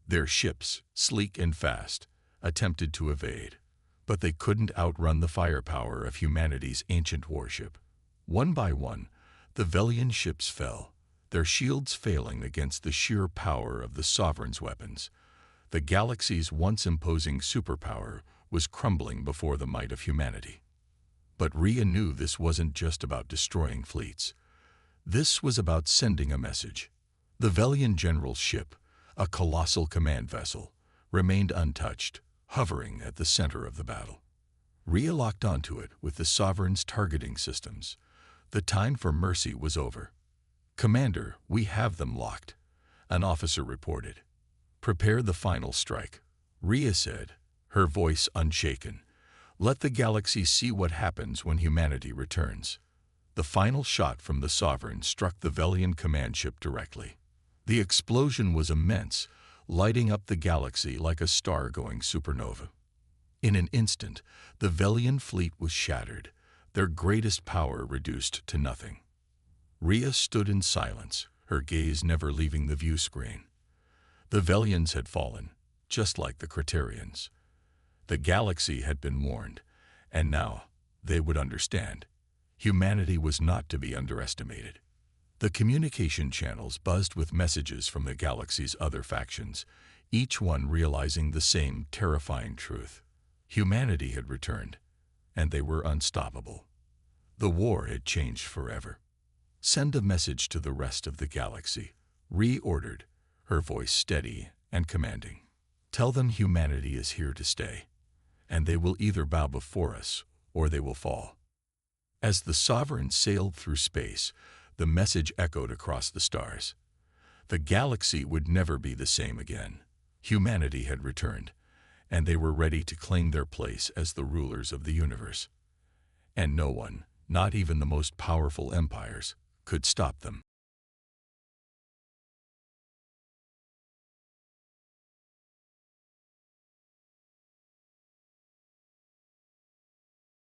Their ships, sleek and fast, attempted to evade, but they couldn't outrun the firepower of humanity's ancient warship. One by one, the Velian ships fell, their shields failing against the sheer power of the Sovereign's weapons. The galaxy's once imposing superpower was crumbling before the might of humanity. But Rhea knew this wasn't just about destroying fleets. This was about sending a message. The Velian general's ship, a colossal command vessel, remained untouched, hovering at the center of the battle. Rhea locked onto it with the Sovereign's targeting systems. The time for mercy was over. "Commander, we have them locked," an officer reported. "Prepare the final strike," Rhea said, her voice unshaken. "Let the galaxy see what happens when humanity returns." The final shot from the Sovereign struck the Velian command ship directly. The explosion was immense, lighting up the galaxy like a star-going supernova. In an instant, the Velian fleet was shattered, their greatest power reduced to nothing. Rhea stood in silence, her gaze never leaving the view screen. The Velians had fallen, just like the Criterians. The galaxy had been warned, and now they would understand. Humanity was not to be underestimated. The communication channels buzzed with messages from the galaxy's other factions, each one realizing the same terrifying truth. Humanity had returned, and they were unstoppable. The war had changed forever. "Send a message to the rest of the galaxy," Rhea ordered, her voice steady and commanding. "Tell them humanity is here to stay, and they will either bow before us or they will fall." As the Sovereign sailed through space, the message echoed across the stars. The galaxy would never be the same again. Humanity had returned, and they were ready to claim their place as the rulers of the universe. And no one, not even the most powerful empires, could stop them.